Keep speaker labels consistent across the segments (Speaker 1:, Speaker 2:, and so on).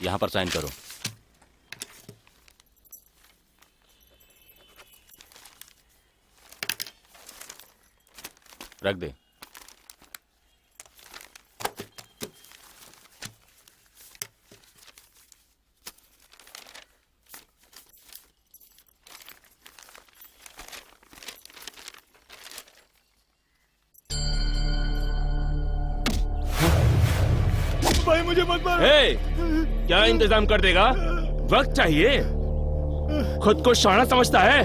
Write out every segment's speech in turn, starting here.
Speaker 1: यहाँ पर साइन करो। रख दे।
Speaker 2: भाई मुझे मत मारो।
Speaker 3: क्या इंतजाम कर देगा? वक्त चाहिए। खुद को शाना समझता है।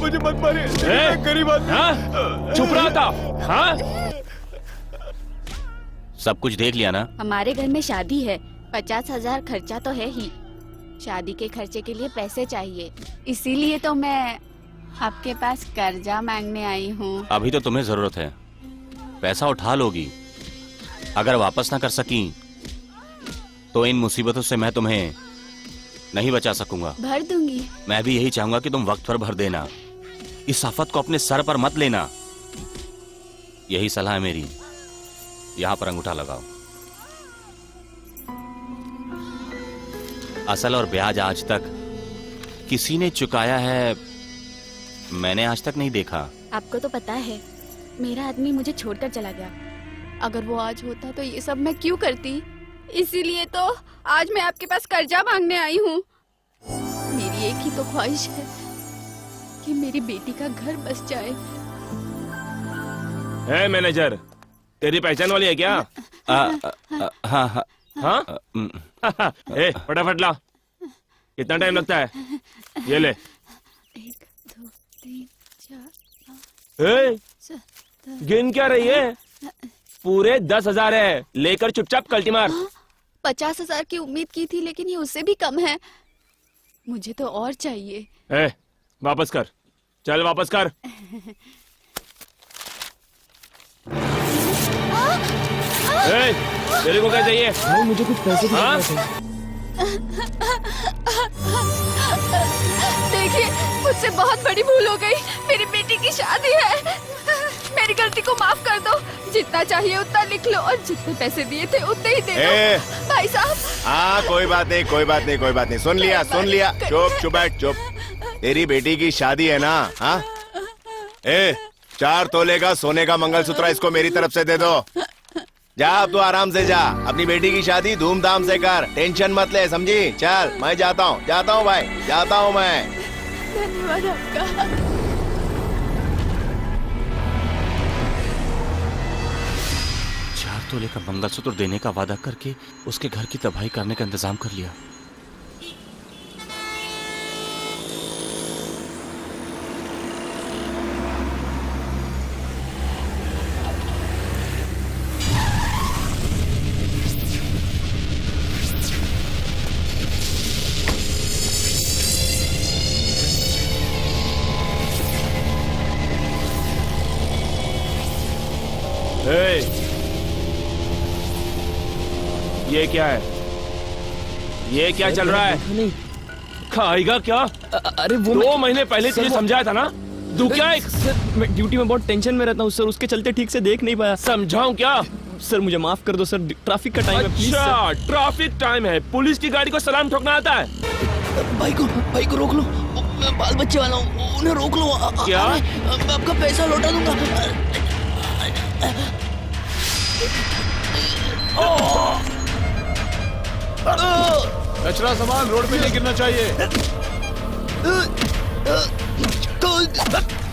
Speaker 2: मुझे मत मारिए, मैं गरीब आदमी।
Speaker 3: हाँ? चुप रहा था। हाँ?
Speaker 1: सब कुछ देख लिया ना?
Speaker 4: हमारे घर में शादी है, 50,000 खर्चा तो है ही। शादी के खर्चे के लिए पैसे चाहिए, इसीलिए तो मैं आपके पास कर्जा मांगने आई हूँ।
Speaker 1: अभी तो तुम्हें जरूरत है, पैसा उठा लोगी। अगर वापस ना कर सकी तो इन मुसीबतों से मैं तुम्हें नहीं बचा सकूंगा।
Speaker 4: भर दूंगी।
Speaker 1: मैं भी यही चाहूंगा कि तुम वक्त पर भर देना। इस आफत को अपने सर पर मत लेना। यही सलाह है मेरी। यहां पर अंगूठा लगाओ। असल और ब्याज आज तक किसी ने चुकाया है मैंने आज तक नहीं देखा।
Speaker 4: आपको तो पता है, मेरा आदमी मुझे छोड़कर चला गया। अगर वो आज होता तो ये सब मैं क्यों करती? इसीलिए तो आज मैं आपके पास कर्जा मांगने आई हूँ। मेरी एक ही तो ख्वाहिश है कि मेरी बेटी का घर बस जाए।
Speaker 3: है मैनेजर, तेरी पहचान वाली है क्या?
Speaker 1: हाँ हाँ
Speaker 3: हाँ? फटाफट ला। कितना टाइम लगता है? ये ले।
Speaker 4: 1 2 3 4
Speaker 3: गिन क्या रही है? पूरे 10,000 है। लेकर चुपचाप कल्टी मार।
Speaker 4: 50,000 की उम्मीद की थी, लेकिन ये उससे भी कम है। मुझे तो और चाहिए।
Speaker 3: वापस कर। चल वापस कर। तेरे को क्या चाहिए?
Speaker 2: भाई मुझे कुछ पैसे की
Speaker 3: हाँ?
Speaker 2: जरूरत है।
Speaker 4: देखिए, मुझसे बहुत बड़ी भूल हो गई। मेरी बेटी की शादी है। मेरी गलती को माफ कर दो। जितना चाहिए उतना लिख लो, और जितने पैसे दिए थे उतने ही दे दो। भाई साहब।
Speaker 5: हाँ कोई बात नहीं, कोई बात नहीं, कोई बात नहीं। सुन लिया, सुन लिया। चुप चुप बैठ, चुप। तेरी बेटी की शादी है ना? हाँ? 4 तोले का सोने का मंगलसूत्र इसको मेरी तरफ से दे दो। जा, अब तो आराम से जा। अपनी बेटी की शादी धूमधाम से कर, टेंशन मत ले, समझी? चल मैं जाता हूँ भाई, जाता हूँ मैं।
Speaker 4: धन्यवाद आपका।
Speaker 1: 4 तोले का मंगलसूत्र देने का वादा करके उसके घर की तबाही करने का इंतजाम कर लिया।
Speaker 3: ये क्या है? ये क्या चल रहा है?
Speaker 2: नहीं।
Speaker 3: खाएगा क्या?
Speaker 2: अरे वो
Speaker 3: 2 महीने पहले तुझे समझाया था ना। तू क्या है?
Speaker 2: सर, मैं ड्यूटी में बहुत टेंशन में रहता हूँ सर, उसके चलते ठीक से देख नहीं पाया।
Speaker 3: समझाऊं क्या?
Speaker 2: सर मुझे माफ कर दो सर, ट्रैफिक का टाइम है, प्लीज
Speaker 3: अच्छा, ट्रैफिक टाइम है। पुलिस की गाड़ी को सलाम ठोकना आता है?
Speaker 2: सर। भाई को रोक लो। मैं बाल बच्चे वाला हूँ, उन्हें रोक लो।
Speaker 3: क्या?
Speaker 2: मैं आपका पैसा लौटा दूंगा।
Speaker 6: कचरा सामान रोड पे नहीं गिरना चाहिए।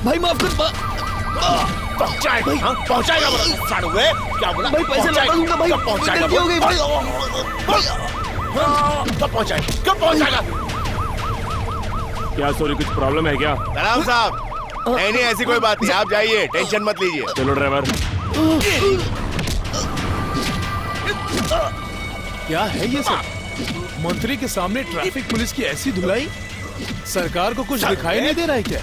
Speaker 2: भाई माफ कर।
Speaker 5: पहुंचाएगा, पहुंचाएगा क्या बोला?
Speaker 2: भाई पैसे लौटा दूंगा भाई।
Speaker 5: पहुंचाएगा,
Speaker 2: गलती हो गई भाई।
Speaker 5: कब पहुंचाएगा, कब पहुंचाएगा?
Speaker 3: क्या सॉरी, कुछ प्रॉब्लम है क्या?
Speaker 5: सलाम साहब। नहीं ऐसी कोई बात नहीं, आप जाइए, टेंशन मत लीजिए।
Speaker 3: चलो ड्राइवर।
Speaker 6: क्या है ये सब? मंत्री के सामने ट्रैफिक पुलिस की ऐसी धुलाई? सरकार को कुछ दिखाई नहीं दे रहा है क्या?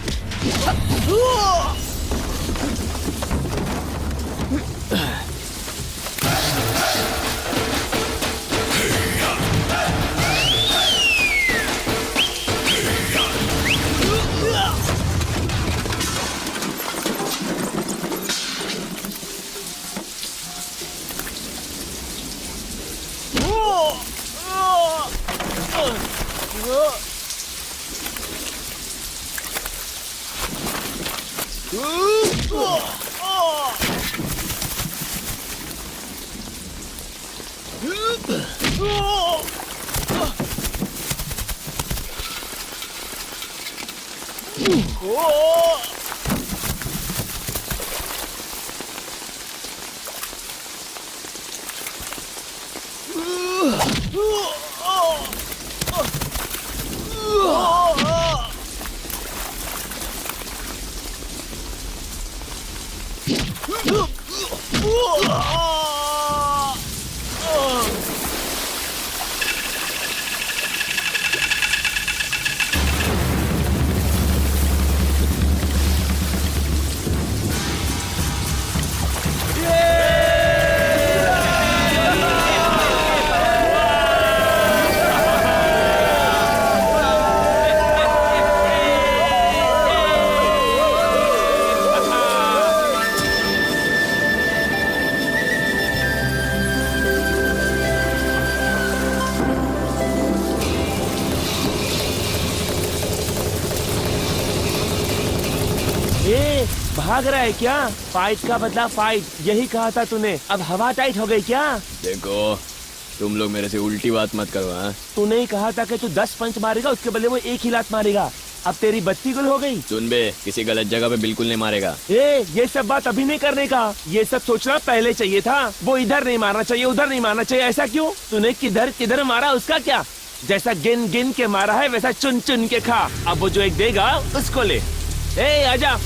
Speaker 3: भाग रहा है क्या? फाइट का बदला फाइट, यही कहा था तूने। अब हवा टाइट हो गई क्या?
Speaker 2: देखो तुम लोग मेरे से उल्टी बात मत करो। हाँ
Speaker 3: तूने ही कहा था कि तू 10 पंच मारेगा, उसके बदले वो एक ही लात मारेगा। अब तेरी बत्ती गुल हो गई।
Speaker 2: सुन बे, किसी गलत जगह पे बिल्कुल नहीं मारेगा।
Speaker 3: ये सब बात अभी नहीं करने का, ये सब सोचना पहले चाहिए था। वो इधर नहीं मारना चाहिए, उधर नहीं मारना चाहिए, ऐसा क्यों? तूने किधर किधर मारा उसका क्या? जैसा गिन गिन के मारा है वैसा चुन चुन के खा। अब वो जो एक देगा उसको ले। आजा।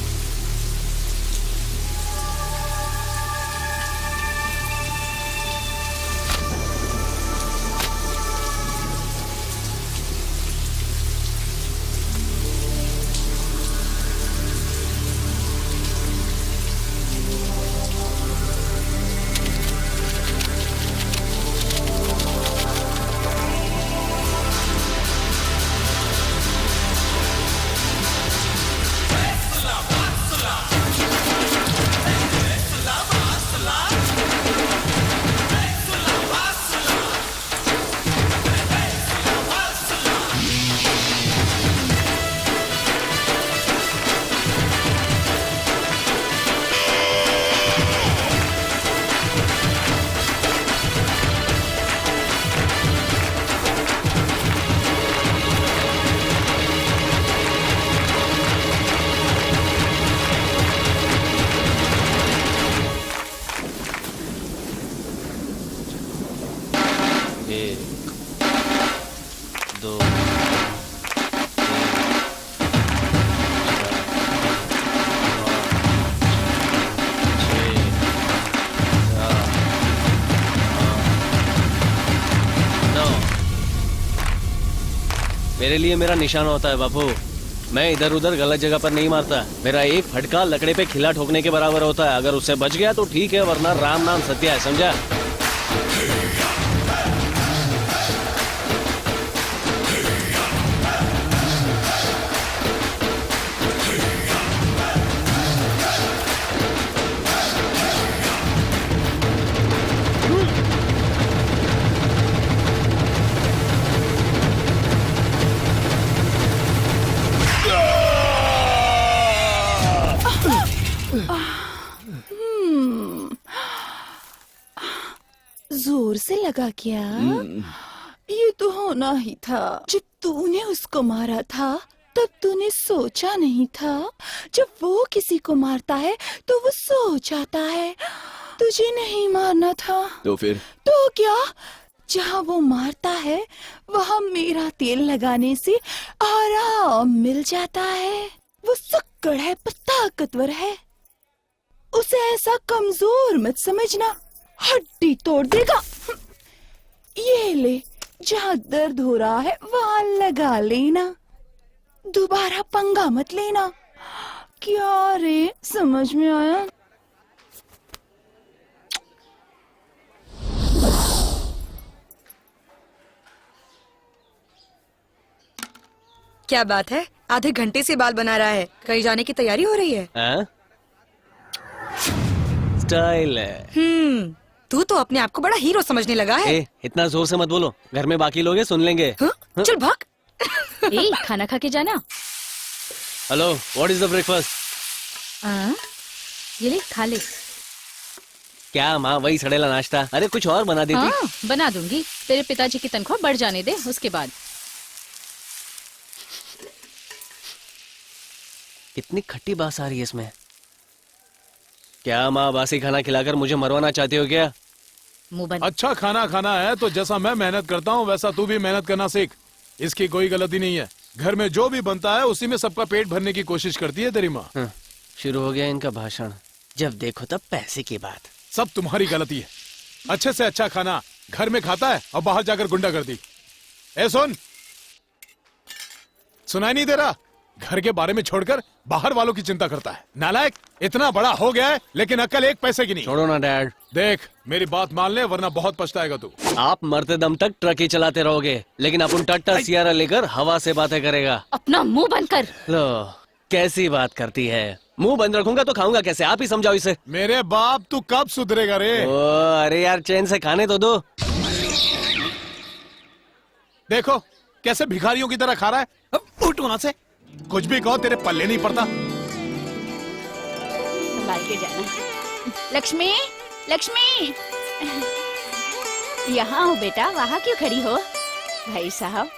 Speaker 7: मेरे लिए मेरा निशान होता है बापू। मैं इधर उधर गलत जगह पर नहीं मारता। मेरा एक फटका लकड़े पे खिला ठोकने के बराबर होता है। अगर उससे बच गया तो ठीक है, वरना राम नाम सत्य है, समझा?
Speaker 4: जोर से लगा क्या? ये तो होना ही था। जब तूने उसको मारा था तब तूने सोचा नहीं था। जब वो किसी को मारता है तो वो सो जाता है। तुझे नहीं मारना था।
Speaker 2: तो फिर?
Speaker 4: तो क्या? जहाँ वो मारता है वहाँ मेरा तेल लगाने से आराम मिल जाता है। वो सक्कड़ है पर ताकतवर है। उसे ऐसा कमजोर मत समझना, हड्डी तोड़ देगा। ये ले, जहाँ दर्द हो रहा है वहाँ लगा लेना, दोबारा पंगा मत लेना। क्या रे, समझ में आया?
Speaker 8: क्या बात है, आधे घंटे से बाल बना रहा है। कहीं जाने की तैयारी हो रही है?
Speaker 7: स्टाइल है।
Speaker 8: तू तो अपने आप को बड़ा हीरो समझने लगा है।
Speaker 7: इतना जोर से मत बोलो, घर में बाकी लोग हैं, सुन लेंगे।
Speaker 8: चल भाग।
Speaker 9: खाना खा के जाना।
Speaker 7: Hello, what is the breakfast?
Speaker 9: ये ले खा ले।
Speaker 7: क्या माँ वही सड़ेला नाश्ता? अरे कुछ और बना देती।
Speaker 9: हाँ बना दूंगी, तेरे पिताजी की तनख्वाह बढ़ जाने दे उसके बाद।
Speaker 7: कितनी खट्टी बास आ रही है इसमें। क्या माँ बासी खाना खिलाकर मुझे मरवाना चाहती हो क्या?
Speaker 9: मुंह बंद।
Speaker 6: अच्छा खाना खाना है तो जैसा मैं मेहनत करता हूँ वैसा तू भी मेहनत करना सीख। इसकी कोई गलती नहीं है। घर में जो भी बनता है उसी में सबका पेट भरने की कोशिश करती है तेरी माँ।
Speaker 7: शुरू हो गया इनका भाषण। जब देखो तब पैसे की बात।
Speaker 6: सब तुम्हारी गलती है। अच्छे से अच्छा खाना घर में खाता है और बाहर जाकर गुंडागर्दी। ए सुन, सुनाई नहीं दे रहा? घर के बारे में छोड़कर बाहर वालों की चिंता करता है। नालायक, इतना बड़ा हो गया है लेकिन अकल एक पैसे की नहीं।
Speaker 7: छोड़ो ना डैड।
Speaker 6: देख मेरी बात मान ले वरना बहुत पछताएगा तू।
Speaker 7: आप मरते दम तक ट्रक ही चलाते रहोगे लेकिन अपन टट्टा सियारा लेकर हवा से बातें करेगा।
Speaker 9: अपना मुंह बंद कर।
Speaker 7: लो कैसी बात करती है। मुंह बंद रखूंगा तो खाऊंगा कैसे? आप ही समझाओ इसे।
Speaker 6: मेरे बाप तू कब सुधरेगा रे?
Speaker 7: ओ अरे यार चैन से खाने तो दो।
Speaker 6: देखो कैसे भिखारियों की तरह खा रहा है। अब उठ वहां से। कुछ भी कहो तेरे पल्ले नहीं पड़ता।
Speaker 4: संभाल के जाना। लक्ष्मी, लक्ष्मी, यहाँ हो बेटा, वहाँ क्यों खड़ी हो? भाई साहब,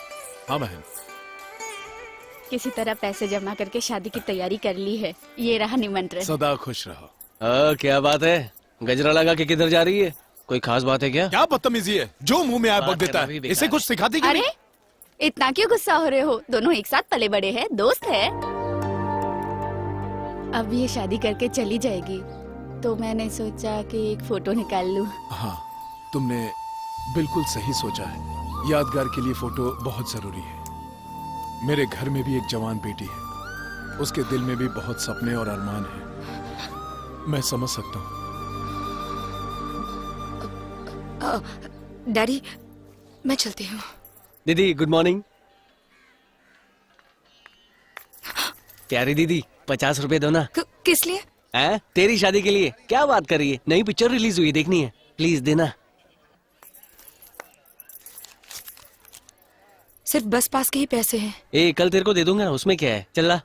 Speaker 6: हाँ बहन।
Speaker 4: किसी तरह पैसे जमा करके शादी की तैयारी कर ली है। ये रहा निमंत्रण।
Speaker 6: सदा खुश रहो।
Speaker 7: क्या बात है? गजरा लगा के किधर जा रही है? कोई खास बात है क्या?
Speaker 6: क्या बदतमीजी है? जो मुंह में आया बक
Speaker 7: बात
Speaker 6: देता
Speaker 7: करना भी
Speaker 6: है।
Speaker 7: बेकार
Speaker 6: इसे कुछ सिखाती क्यों
Speaker 4: अरे
Speaker 6: नहीं?
Speaker 4: इतना क्यों गुस्सा हो रहे हो? दोनों एक साथ पले बड़े हैं, दोस्त है। अब ये शादी करके चली जाएगी तो मैंने सोचा कि एक फोटो निकाल लूं।
Speaker 6: हाँ तुमने बिल्कुल सही सोचा है। यादगार के लिए फोटो बहुत जरूरी है। मेरे घर में भी एक जवान बेटी है। उसके दिल में भी बहुत सपने और अरमान है। मैं समझ सकता हूँ।
Speaker 8: डैडी मैं चलती हूँ।
Speaker 7: दीदी गुड मॉर्निंग। प्यारी दीदी 50 रुपए दो ना।
Speaker 8: किस लिए?
Speaker 7: तेरी शादी के लिए। क्या बात कर रही है? नई पिक्चर रिलीज हुई देखनी है, प्लीज देना।
Speaker 8: सिर्फ बस पास के ही पैसे हैं।
Speaker 7: कल तेरे को दे दूंगा, उसमें क्या है? चल ला।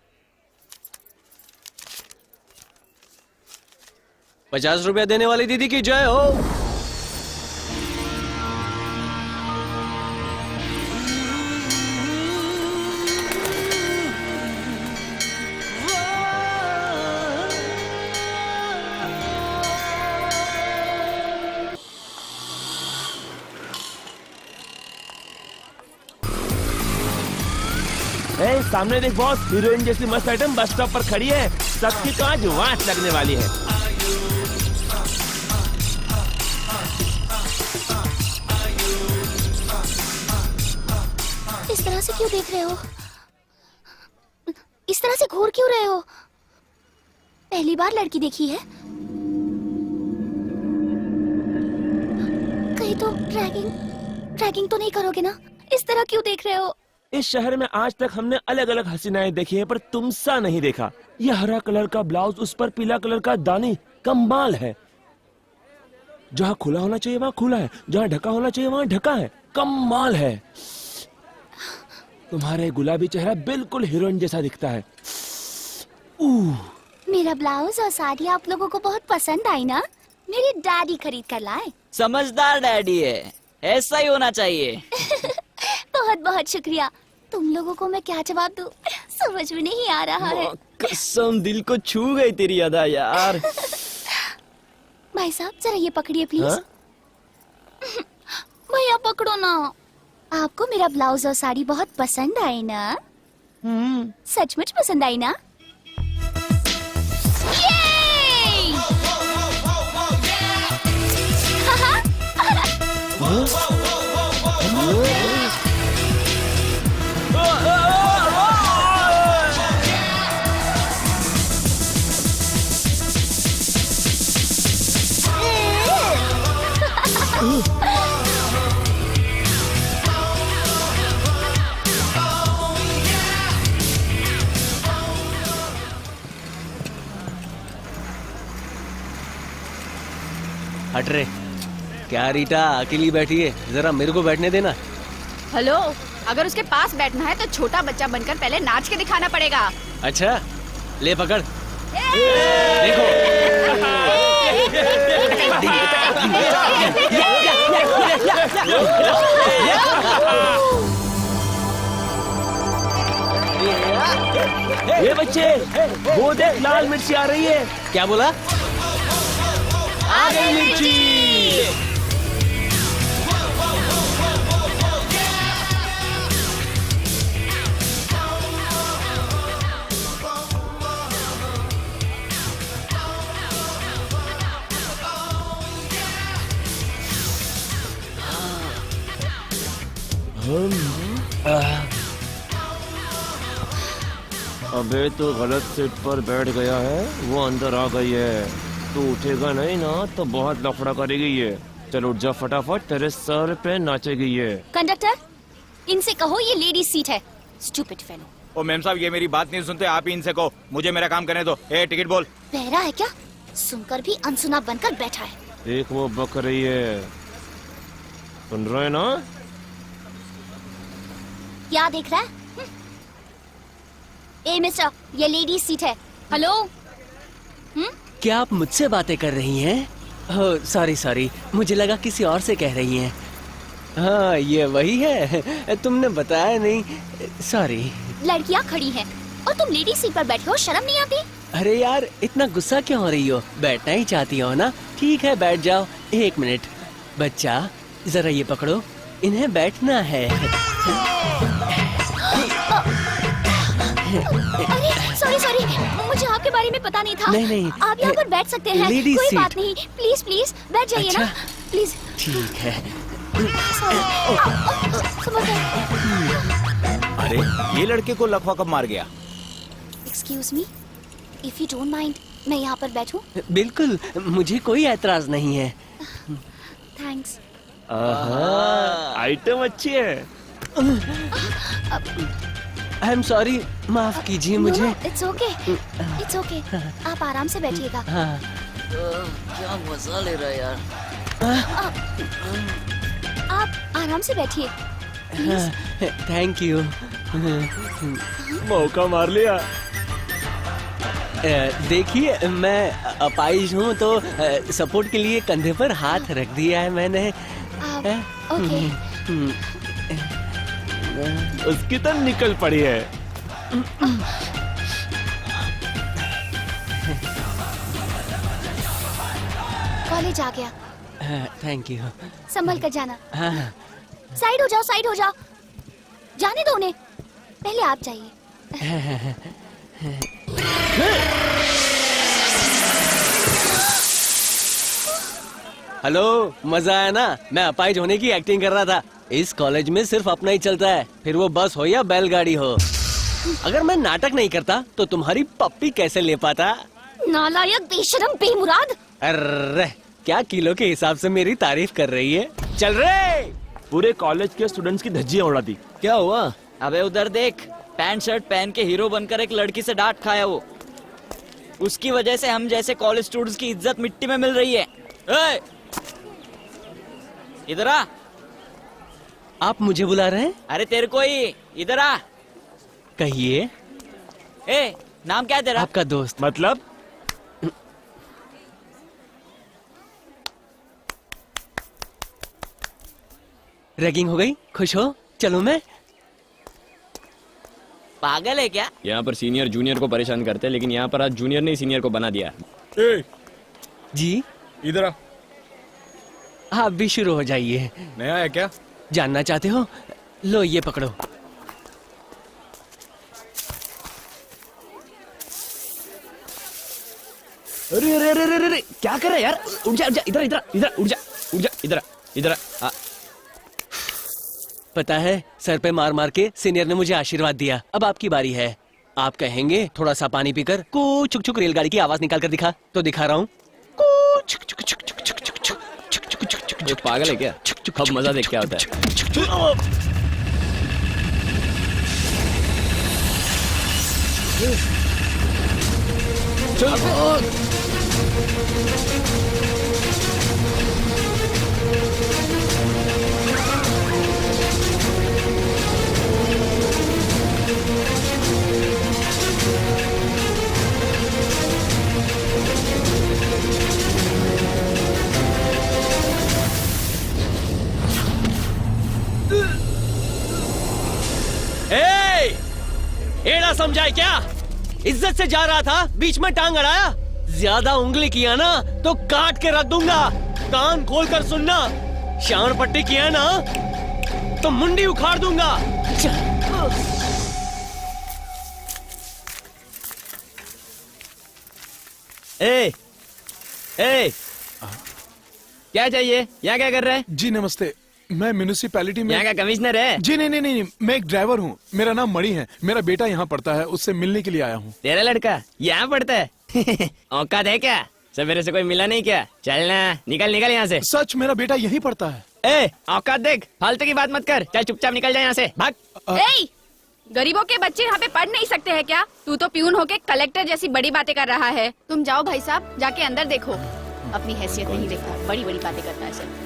Speaker 7: 50 रुपया देने वाली दीदी की जय हो।
Speaker 3: सामने देख बॉस, हीरोइन जैसी मस्त आइटम बस स्टॉप पर खड़ी है। सबकी तो आज वाट लगने वाली है।
Speaker 10: इस तरह से क्यों देख रहे हो? इस तरह से घूर क्यों रहे हो? पहली बार लड़की देखी है? कहीं तो रैगिंग तो नहीं करोगे ना? इस तरह क्यों देख रहे हो?
Speaker 3: इस शहर में आज तक हमने अलग अलग हसीनाएं देखी हैं पर तुम सा नहीं देखा। यह हरा कलर का ब्लाउज, उस पर पीला कलर का दानी, कमाल है। जहाँ खुला होना चाहिए वहाँ खुला है, जहाँ ढका होना चाहिए वहाँ ढका है, कमाल है। तुम्हारे गुलाबी चेहरा बिल्कुल हीरोइन जैसा दिखता है।
Speaker 10: मेरा ब्लाउज और साड़ी आप लोगों को बहुत पसंद आई ना? मेरे डैडी खरीद कर लाए।
Speaker 2: समझदार डैडी है, ऐसा ही होना चाहिए।
Speaker 10: बहुत बहुत शुक्रिया। तुम लोगों को मैं क्या जवाब दूं? समझ में नहीं आ रहा है।
Speaker 2: कसम दिल को छू गई तेरी अदा यार।
Speaker 10: भाई साहब जरा ये पकड़िए प्लीज। भैया पकड़ो ना। आपको मेरा ब्लाउज और साड़ी बहुत पसंद आई ना? सचमुच पसंद आई ना?
Speaker 7: हट रे। क्या रीटा अकेली बैठी है? जरा मेरे को बैठने देना।
Speaker 4: हेलो, अगर उसके पास बैठना है तो छोटा बच्चा बनकर पहले नाच के दिखाना पड़ेगा।
Speaker 7: अच्छा ले पकड़।
Speaker 3: ये बच्चे, वो देख लाल मिर्ची आ रही है।
Speaker 7: क्या बोला?
Speaker 3: आ गई मिर्ची। अबे तो गलत सीट पर बैठ गया है, वो अंदर आ गई है। तू उठेगा नहीं ना तो बहुत लफड़ा करेगी ये। चल उठ जा फटाफट, तेरे सर पे नाचेगी ये।
Speaker 10: कंडक्टर, इनसे कहो ये लेडीज सीट है। Stupid fellow.
Speaker 11: ओ मैम साहब, ये मेरी बात नहीं सुनते, आप ही इनसे कहो, मुझे मेरा काम करने दो। ए टिकट बोल।
Speaker 10: बहरा है क्या? सुनकर भी अनसुना बनकर बैठा है।
Speaker 3: देख वो बक रही है, सुन रहे ना?
Speaker 10: क्या देख रहा है? ए मिस्टर, ये लेडीज सीट है। हेलो।
Speaker 7: क्या आप मुझसे बातें कर रही हैं? सॉरी सॉरी, मुझे लगा किसी और से कह रही हैं। हाँ ये वही है, तुमने बताया नहीं। सॉरी।
Speaker 10: लड़कियाँ खड़ी हैं और तुम लेडीज सीट पर बैठे हो, शर्म नहीं आती?
Speaker 7: अरे यार इतना गुस्सा क्यों हो रही हो? बैठना ही चाहती हो ना? ठीक है बैठ जाओ। एक मिनट बच्चा, जरा ये पकड़ो, इन्हें बैठना है।
Speaker 10: अरे सॉरी सॉरी, मुझे आपके बारे में पता नहीं था।
Speaker 7: नहीं
Speaker 10: आप यहाँ पर बैठ सकते हैं,
Speaker 7: लेडीज
Speaker 10: कोई
Speaker 7: सीट।
Speaker 10: बात नहीं। प्लीज प्लीज बैठ जाइए ना, प्लीज।
Speaker 7: ठीक है।
Speaker 11: अरे ये लड़के को लकवा कब मार गया?
Speaker 10: Excuse me, if you don't mind, मैं यहाँ पर बैठूं?
Speaker 7: बिल्कुल, मुझे कोई ऐतराज नहीं है।
Speaker 10: थैंक्स।
Speaker 3: आइटम अच्छी है।
Speaker 7: आई एम सॉरी, माफ कीजिए मुझे।
Speaker 10: It's okay, it's okay. आप आराम से बैठिएगा।
Speaker 7: हाँ।
Speaker 2: क्या मजा ले रहा है यार।
Speaker 10: आप आराम से बैठिए।
Speaker 7: Thank you.
Speaker 3: मौका मार लिया।
Speaker 7: देखिए मैं अपाहिज हूँ तो सपोर्ट के लिए कंधे पर हाथ रख दिया है मैंने।
Speaker 10: ओके।
Speaker 3: उसकी तो निकल पड़ी है।
Speaker 10: कॉलेज आ गया।
Speaker 7: Thank you.
Speaker 10: संभल कर जाना।
Speaker 7: हाँ।
Speaker 10: साइड हो जाओ, साइड हो जाओ। जाने दो उन्हें, पहले आप जाइए।
Speaker 7: हेलो, मजा आया ना? मैं अपाहिज होने की एक्टिंग कर रहा था। इस कॉलेज में सिर्फ अपना ही चलता है, फिर वो बस हो या बैलगाड़ी हो। अगर मैं नाटक नहीं करता तो तुम्हारी पप्पी कैसे ले पाता?
Speaker 10: नालायक, बेशरम, बेमुराद।
Speaker 7: अरे क्या किलो के हिसाब से मेरी तारीफ कर रही है? चल रे।
Speaker 3: पूरे कॉलेज के स्टूडेंट्स की धज्जियां उड़ा दी।
Speaker 2: क्या हुआ? अबे उधर देख, पैंट शर्ट पहन के हीरो बनकर एक लड़की से डांट खाया वो। उसकी वजह से हम जैसे कॉलेज स्टूडेंट्स की इज्जत मिट्टी में मिल रही है। ए! इधर आ।
Speaker 7: आप मुझे बुला रहे हैं?
Speaker 2: अरे तेरे को ही, इधर आ।
Speaker 7: कहिए।
Speaker 2: ए, नाम क्या है तेरा?
Speaker 7: आपका दोस्त।
Speaker 3: मतलब?
Speaker 7: रैगिंग हो गई? खुश हो? चलो मैं।
Speaker 2: पागल है क्या?
Speaker 12: यहाँ पर सीनियर जूनियर को परेशान करते हैं, लेकिन यहाँ पर आज जूनियर ने सीनियर को बना दिया।
Speaker 6: ए,
Speaker 7: जी
Speaker 6: इधर आ।
Speaker 7: आप भी शुरू हो जाइए।
Speaker 6: नया है क्या?
Speaker 7: जानना चाहते हो? लो ये पकड़ो।
Speaker 2: अरे अरे अरे अरे अरे, क्या कर रहा है यार? उठ जा, इधर इधर इधर, उठ जा, उठ जा, इधर इधर।
Speaker 7: पता है, सर पे मार मार के सीनियर ने मुझे आशीर्वाद दिया। अब आपकी बारी है। आप कहेंगे थोड़ा सा पानी पीकर को छुक छुक रेलगाड़ी की आवाज निकाल कर दिखा, तो दिखा रहा हूँ।
Speaker 12: ये पागल है क्या? अब मजा देख क्या होता है।
Speaker 7: एड़ा समझाए क्या? इज्जत से जा रहा था, बीच में टांग अड़ाया। ज्यादा उंगली किया ना तो काट के रख दूंगा। कान खोल कर सुनना, शान पट्टी किया ना तो मुंडी उखाड़ दूंगा।
Speaker 12: ए, ए, क्या चाहिए? यहाँ क्या कर रहा है?
Speaker 6: जी नमस्ते, मैं म्यूनिसिपैलिटी में
Speaker 12: यहाँ का कमिश्नर है?
Speaker 6: जी नहीं नहीं नहीं, मैं एक ड्राइवर हूँ। मेरा नाम मणि है। मेरा बेटा यहाँ पढ़ता है, उससे मिलने के लिए आया हूँ।
Speaker 12: तेरा लड़का यहाँ पढ़ता है? औकात है क्या? सवेरे से कोई मिला नहीं क्या? चलना, निकल निकल यहाँ से।
Speaker 6: सच, मेरा बेटा यहीं पढ़ता है।
Speaker 12: ए, औकात देख, फालतू की बात मत कर। चल चुपचाप निकल जा यहाँ से, भाग।
Speaker 4: ए, गरीबों के बच्चे यहाँ पे पढ़ नहीं सकते हैं क्या? तू तो प्यून होके कलेक्टर जैसी बड़ी बातें कर रहा है। तुम जाओ भाई साहब, जाके अंदर देखो। अपनी हैसियत नहीं देखता, बड़ी बड़ी बातें करता है सर।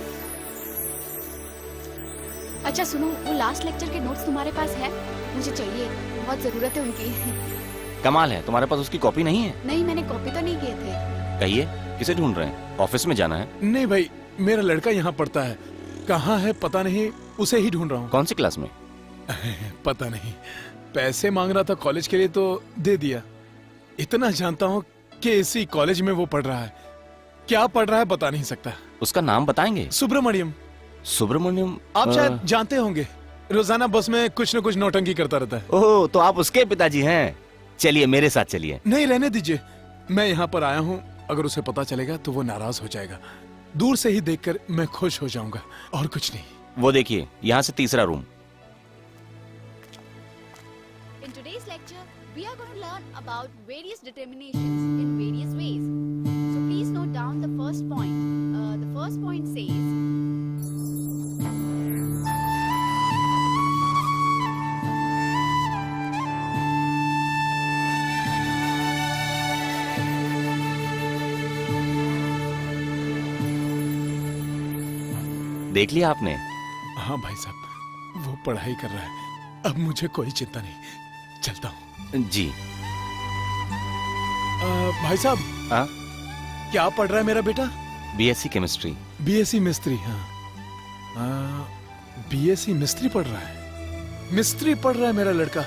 Speaker 4: अच्छा सुनो, वो लास्ट लेक्चर के नोट्स तुम्हारे पास है? मुझे चाहिए, बहुत जरूरत है उनकी।
Speaker 1: कमाल है, तुम्हारे पास उसकी कॉपी नहीं है?
Speaker 4: नहीं, मैंने कॉपी तो नहीं किए थे।
Speaker 1: कहिए, किसे ढूंढ रहे हैं? ऑफिस में जाना है?
Speaker 6: नहीं भाई, मेरा लड़का यहाँ पढ़ता है। कहाँ है पता नहीं, उसे ही ढूंढ रहा हूँ।
Speaker 1: कौन सी क्लास में?
Speaker 6: पता नहीं, पैसे मांग रहा था कॉलेज के लिए तो दे दिया। इतना जानता हूँ कि इसी कॉलेज में वो पढ़ रहा है। क्या पढ़ रहा है बता नहीं सकता।
Speaker 1: उसका नाम बताएंगे?
Speaker 6: सुब्रमण्यम।
Speaker 1: सुब्रमण्यम?
Speaker 6: आप शायद जानते होंगे, रोजाना बस में कुछ न कुछ नौटंकी करता रहता है।
Speaker 1: ओह, तो आप उसके पिताजी हैं? चलिए मेरे साथ चलिए।
Speaker 6: नहीं, रहने दीजिए, मैं यहाँ पर आया हूँ। अगर उसे पता चलेगा तो वो नाराज हो जाएगा। दूर से ही देखकर मैं खुश हो जाऊंगा, और कुछ नहीं।
Speaker 1: वो देखिए, यहाँ से तीसरा room.
Speaker 4: In today's lecture, we are going to learn about various determinations in various ways. So please note down the first point. The first point says,
Speaker 1: देख लिया आपने?
Speaker 6: हाँ भाई साहब, वो पढ़ाई कर रहा है। अब मुझे कोई चिंता नहीं, चलता हूँ।
Speaker 1: जी।
Speaker 6: भाई साहब,
Speaker 1: हाँ?
Speaker 6: क्या पढ़ रहा है मेरा बेटा?
Speaker 1: BSc chemistry.
Speaker 6: बीएससी मिस्त्री? हाँ, बीएससी मिस्त्री पढ़ रहा है। मिस्त्री पढ़ रहा है मेरा लड़का।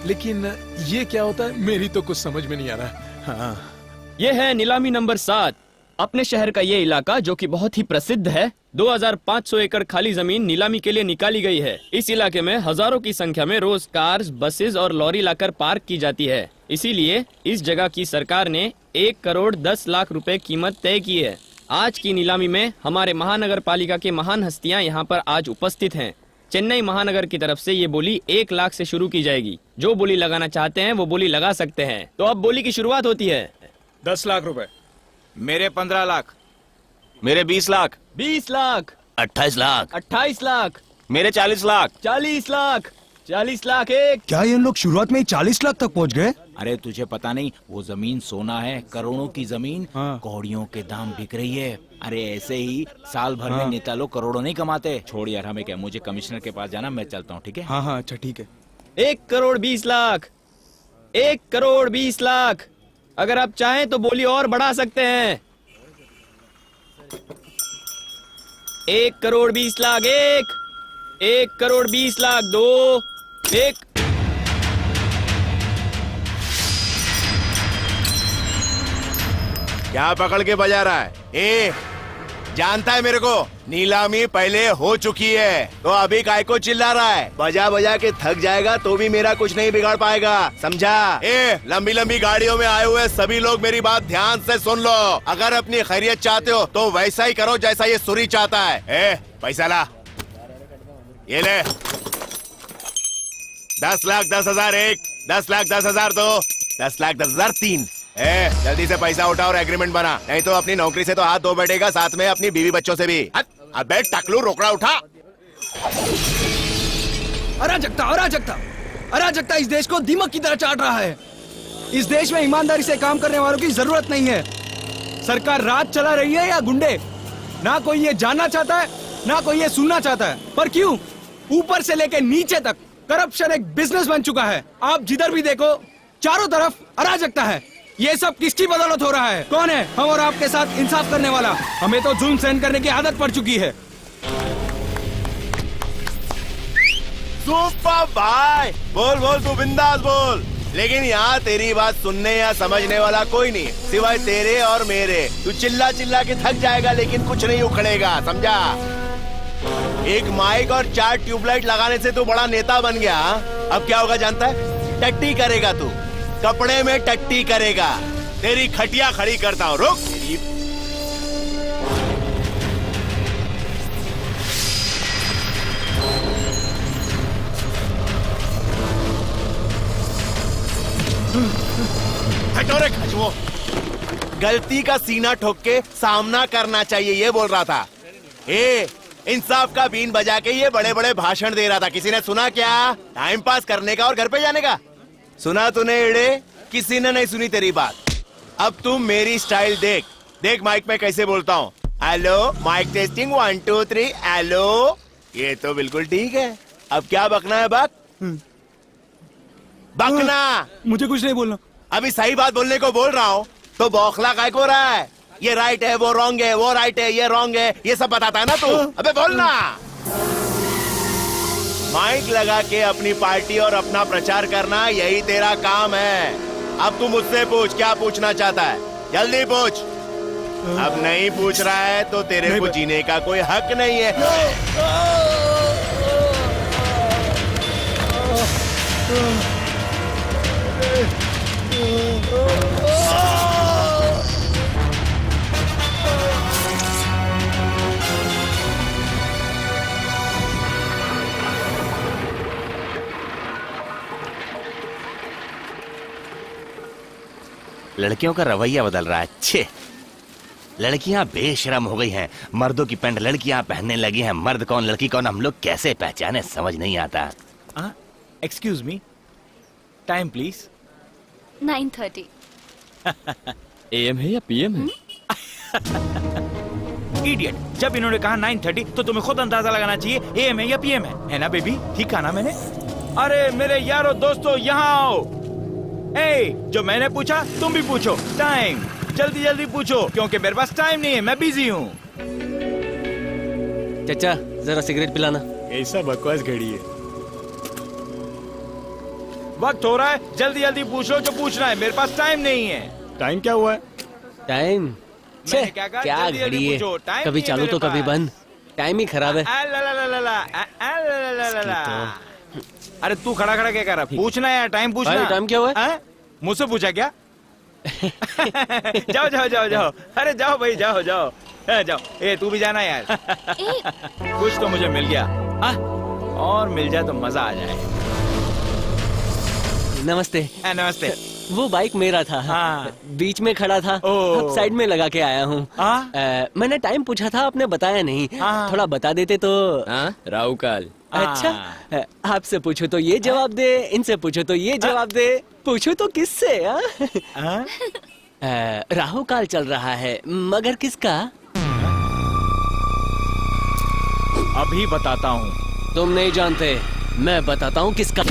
Speaker 6: लेकिन ये क्या होता है, मेरी तो कुछ समझ में नहीं आ रहा है। हाँ।
Speaker 12: ये है नीलामी नंबर 7। अपने शहर का ये इलाका जो कि बहुत ही प्रसिद्ध है, 2500 एकड़ खाली जमीन नीलामी के लिए निकाली गई है। इस इलाके में हजारों की संख्या में रोज कार्स, बसेस और लॉरी लाकर पार्क की जाती है। इसीलिए इस जगह की सरकार ने 1 करोड़ 10 लाख रुपए कीमत तय की है। आज की नीलामी में हमारे महानगर पालिका के महान हस्तियां यहाँ पर आज उपस्थित हैं। चेन्नई महानगर की तरफ से ये बोली 1 लाख से शुरू की जाएगी। जो बोली लगाना चाहते हैं वो बोली लगा सकते हैं। तो अब बोली की शुरुआत होती है।
Speaker 11: 10 लाख रुपए। मेरे 15 लाख।
Speaker 1: मेरे 20 लाख।
Speaker 12: 20 लाख।
Speaker 1: 28 लाख।
Speaker 12: 28 लाख।
Speaker 1: मेरे 40 लाख।
Speaker 12: 40 लाख। 40 लाख एक।
Speaker 13: क्या ये लोग शुरुआत में ही 40 लाख तक पहुंच गए?
Speaker 11: अरे तुझे पता नहीं, वो जमीन सोना है, करोड़ों की जमीन।
Speaker 13: हाँ।
Speaker 11: कौड़ियों के दाम बिक रही है। अरे ऐसे ही साल भर में नेता लोग करोड़ों नहीं कमाते। छोड़ यार, हमें क्या, मुझे कमिश्नर के पास जाना, मैं चलता हूँ, ठीक है?
Speaker 13: हाँ हाँ, अच्छा ठीक है।
Speaker 12: 1 करोड़ 20 लाख। 1 करोड़ 20 लाख। अगर आप चाहें तो बोली और बढ़ा सकते हैं। 1 करोड़ 20 लाख एक। 1 करोड़ 20 लाख दो। 1।
Speaker 5: क्या पकड़ के बजा रहा है? ए, जानता है मेरे को, नीलामी पहले हो चुकी है, तो अभी काय को चिल्ला रहा है? बजा बजा के थक जाएगा तो भी मेरा कुछ नहीं बिगाड़ पाएगा, समझा? ए, लंबी लंबी गाड़ियों में आए हुए सभी लोग मेरी बात ध्यान से सुन लो। अगर अपनी खैरियत चाहते हो तो वैसा ही करो जैसा ये सुरी चाहता है। ए, पैसा ला, ये ले। 10 लाख 10,000 एक, 10 लाख 10,000 दो, 10 लाख 10,000 3। ए, जल्दी से पैसा उठा और एग्रीमेंट बना, नहीं तो अपनी नौकरी से तो हाथ धो बैठेगा, साथ में अपनी बीवी बच्चों से भी। अबे टकलू, रोकड़ा उठा।
Speaker 13: अराजकता, अराजकता, अराजकता इस देश को दीमक की तरह चाट रहा है। इस देश में ईमानदारी से काम करने वालों की जरूरत नहीं है। सरकार राज चला रही है या गुंडे? ना कोई ये जानना चाहता है, ना कोई ये सुनना चाहता है। पर क्यों? ऊपर से लेकर नीचे तक करप्शन एक बिजनेस बन चुका है। आप जिधर भी देखो चारों तरफ अराजकता है। ये सब किसकी बदौलत हो रहा है? कौन है हम और आपके साथ इंसाफ करने वाला? हमें तो जुल्म सहन करने की आदत पड़ चुकी है।
Speaker 5: सुपर भाई, बोल बोल, तू बिंदास बोल। लेकिन यहाँ तेरी बात सुनने या समझने वाला कोई नहीं सिवाय तेरे और मेरे। तू चिल्ला चिल्ला के थक जाएगा लेकिन कुछ नहीं उखड़ेगा, समझा? एक माइक और 4 ट्यूबलाइट लगाने से तू बड़ा नेता बन गया। अब क्या होगा जानता है? टट्टी करेगा तू, कपड़े में टट्टी करेगा। तेरी खटिया खड़ी करता हूँ, रुक। खटोरे खचवो, गलती का सीना ठोक के सामना करना चाहिए, ये बोल रहा था। इंसाफ का बीन बजा के ये बड़े बड़े भाषण दे रहा था। किसी ने सुना क्या? टाइम पास करने का और घर पे जाने का सुना तूने? एड़े, किसी ने नहीं सुनी तेरी बात। अब तुम मेरी स्टाइल देख, देख माइक में कैसे बोलता हूँ। Hello, mic testing 1 2 3। हेलो, ये तो बिल्कुल ठीक है। अब क्या बकना है? बकना।
Speaker 13: मुझे कुछ नहीं बोलना।
Speaker 5: अभी सही बात बोलने को बोल रहा हूँ तो बौखला काय को रहा है? ये राइट है, वो रॉन्ग है, वो राइट है, ये रॉन्ग है, ये सब बताता है ना तू। अबे बोलना। माइक लगा के अपनी पार्टी और अपना प्रचार करना, यही तेरा काम है। अब तू मुझसे पूछ, क्या पूछना चाहता है? जल्दी पूछ। अब नहीं पूछ रहा है तो तेरे को जीने का कोई हक नहीं है।
Speaker 1: लड़कियों का रवैया बदल रहा है। अच्छे, लड़कियां बेशरम हो गई हैं। मर्दों की पैंट लड़कियां पहनने लगी हैं। मर्द कौन लड़की कौन हम लोग कैसे पहचाने, समझ नहीं आता।
Speaker 11: Excuse me, time please.
Speaker 10: 9:30।
Speaker 12: AM है या PM है?
Speaker 11: इडियट, जब इन्होंने कहा 9:30 तो तुम्हें खुद अंदाजा लगाना चाहिए AM है या PM है ना बेबी? ठीक कहा ना मैंने? अरे मेरे यारो दोस्तों, यहाँ आओ। जो मैंने पूछा तुम भी पूछो। टाइम, जल्दी जल्दी पूछो क्योंकि मेरे पास टाइम नहीं है, मैं बिजी हूँ।
Speaker 7: चाचा जरा सिगरेट पिलाना।
Speaker 11: ऐसा बकवास घड़ी है। वक्त हो रहा है, जल्दी जल्दी पूछो जो पूछना है, मेरे पास टाइम नहीं है। टाइम क्या हुआ है?
Speaker 7: टाइम
Speaker 11: मैंने क्या कहा?
Speaker 7: क्या
Speaker 11: जल्दी जल्दी
Speaker 7: घड़ी है?
Speaker 11: पूछो, टाइम
Speaker 7: कभी
Speaker 11: नहीं है
Speaker 7: चालू
Speaker 11: मेरे
Speaker 7: तो कभी
Speaker 11: पास।
Speaker 7: बंद। टाइम ही खराब है।
Speaker 11: अरे तू खड़ा खड़ा क्या कर रहा? पूछना है, टाइम पूछना।
Speaker 7: अरे टाइम क्या हुआ है?
Speaker 11: मुझसे पूछा क्या? जाओ जाओ जाओ जाओ, अरे जाओ भाई, जाओ जाओ जाओ। तू भी जाना यार। कुछ तो मुझे मिल गया, और मिल जाए तो मजा आ जाए।
Speaker 7: नमस्ते।
Speaker 11: नमस्ते।
Speaker 7: वो बाइक मेरा था।
Speaker 11: हाँ।
Speaker 7: बीच में खड़ा था, अब साइड में लगा के आया हूँ। मैंने टाइम पूछा था, आपने बताया नहीं। थोड़ा बता देते तो।
Speaker 12: राहु काल।
Speaker 7: अच्छा, आपसे पूछो तो ये जवाब दे, इनसे पूछो तो ये जवाब दे, पूछो तो किससे? राहु काल चल रहा है, मगर किसका?
Speaker 11: अभी बताता हूँ।
Speaker 7: तुम नहीं जानते, मैं बताता हूँ किसका।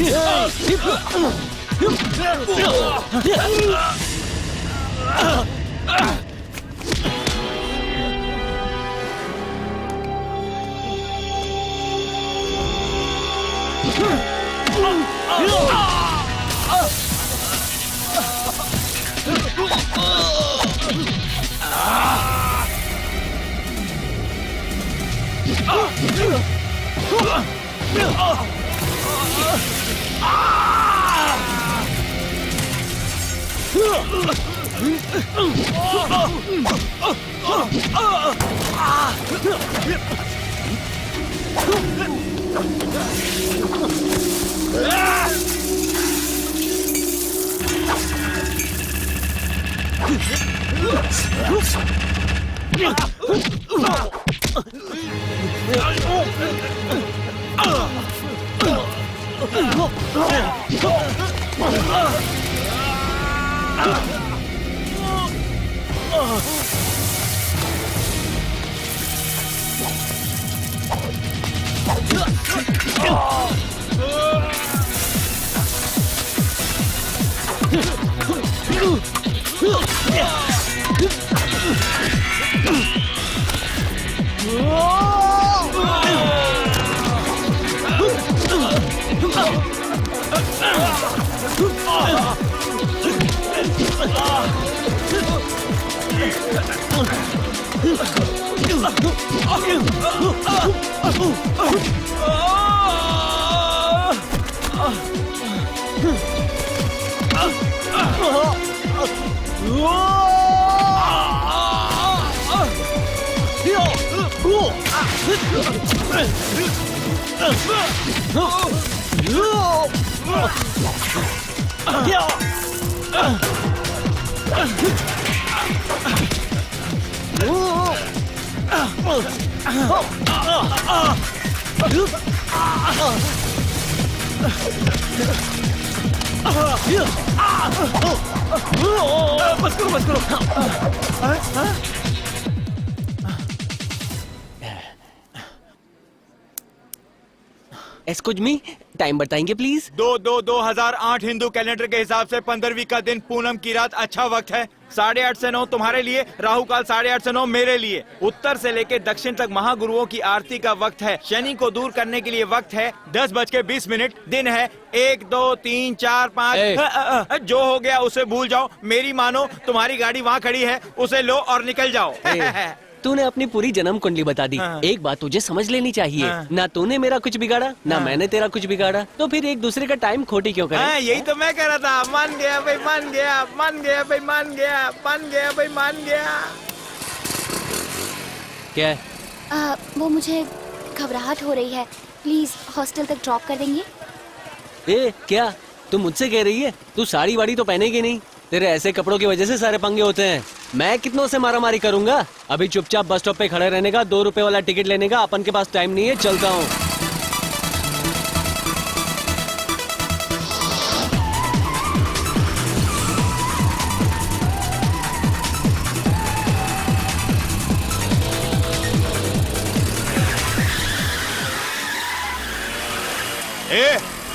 Speaker 11: बस करो बस करो।
Speaker 7: एक्सक्यूज मी, टाइम बताएंगे प्लीज?
Speaker 11: 2008 हिंदू कैलेंडर के हिसाब से 15वीं का दिन पूनम की रात अच्छा वक्त है। 8:30 से 9 तुम्हारे लिए, राहु काल 8:30 से 9 मेरे लिए। उत्तर से लेके दक्षिण तक महागुरुओं की आरती का वक्त है। शनि को दूर करने के लिए वक्त है 10:20। दिन है 1 2 3 4 5। जो हो गया उसे भूल जाओ, मेरी मानो। तुम्हारी गाड़ी वहाँ खड़ी है, उसे लो और निकल जाओ।
Speaker 7: तूने अपनी पूरी जन्म कुंडली बता दी। एक बात तुझे समझ लेनी चाहिए, ना तूने मेरा कुछ बिगाड़ा ना मैंने तेरा कुछ बिगाड़ा, तो फिर एक दूसरे का टाइम खोटी क्यों करें?
Speaker 11: यही तो मैं कह रहा था। मान गया भाई, मान गया, मान गया भाई, मान गया, मान गया भाई, मान गया।
Speaker 7: क्या है?
Speaker 10: वो मुझे घबराहट हो रही है, प्लीज हॉस्टल तक ड्रॉप कर देंगे?
Speaker 7: ए क्या तू मुझसे कह रही है? तू साड़ी वाड़ी तो पहनेगी नहीं, तेरे ऐसे कपड़ों की वजह से सारे पंगे होते हैं। मैं कितनों से मारामारी करूंगा? अभी चुपचाप बस स्टॉप पे खड़े रहने का, 2 रुपए वाला टिकट लेने का। अपन के पास टाइम नहीं है, चलता हूँ।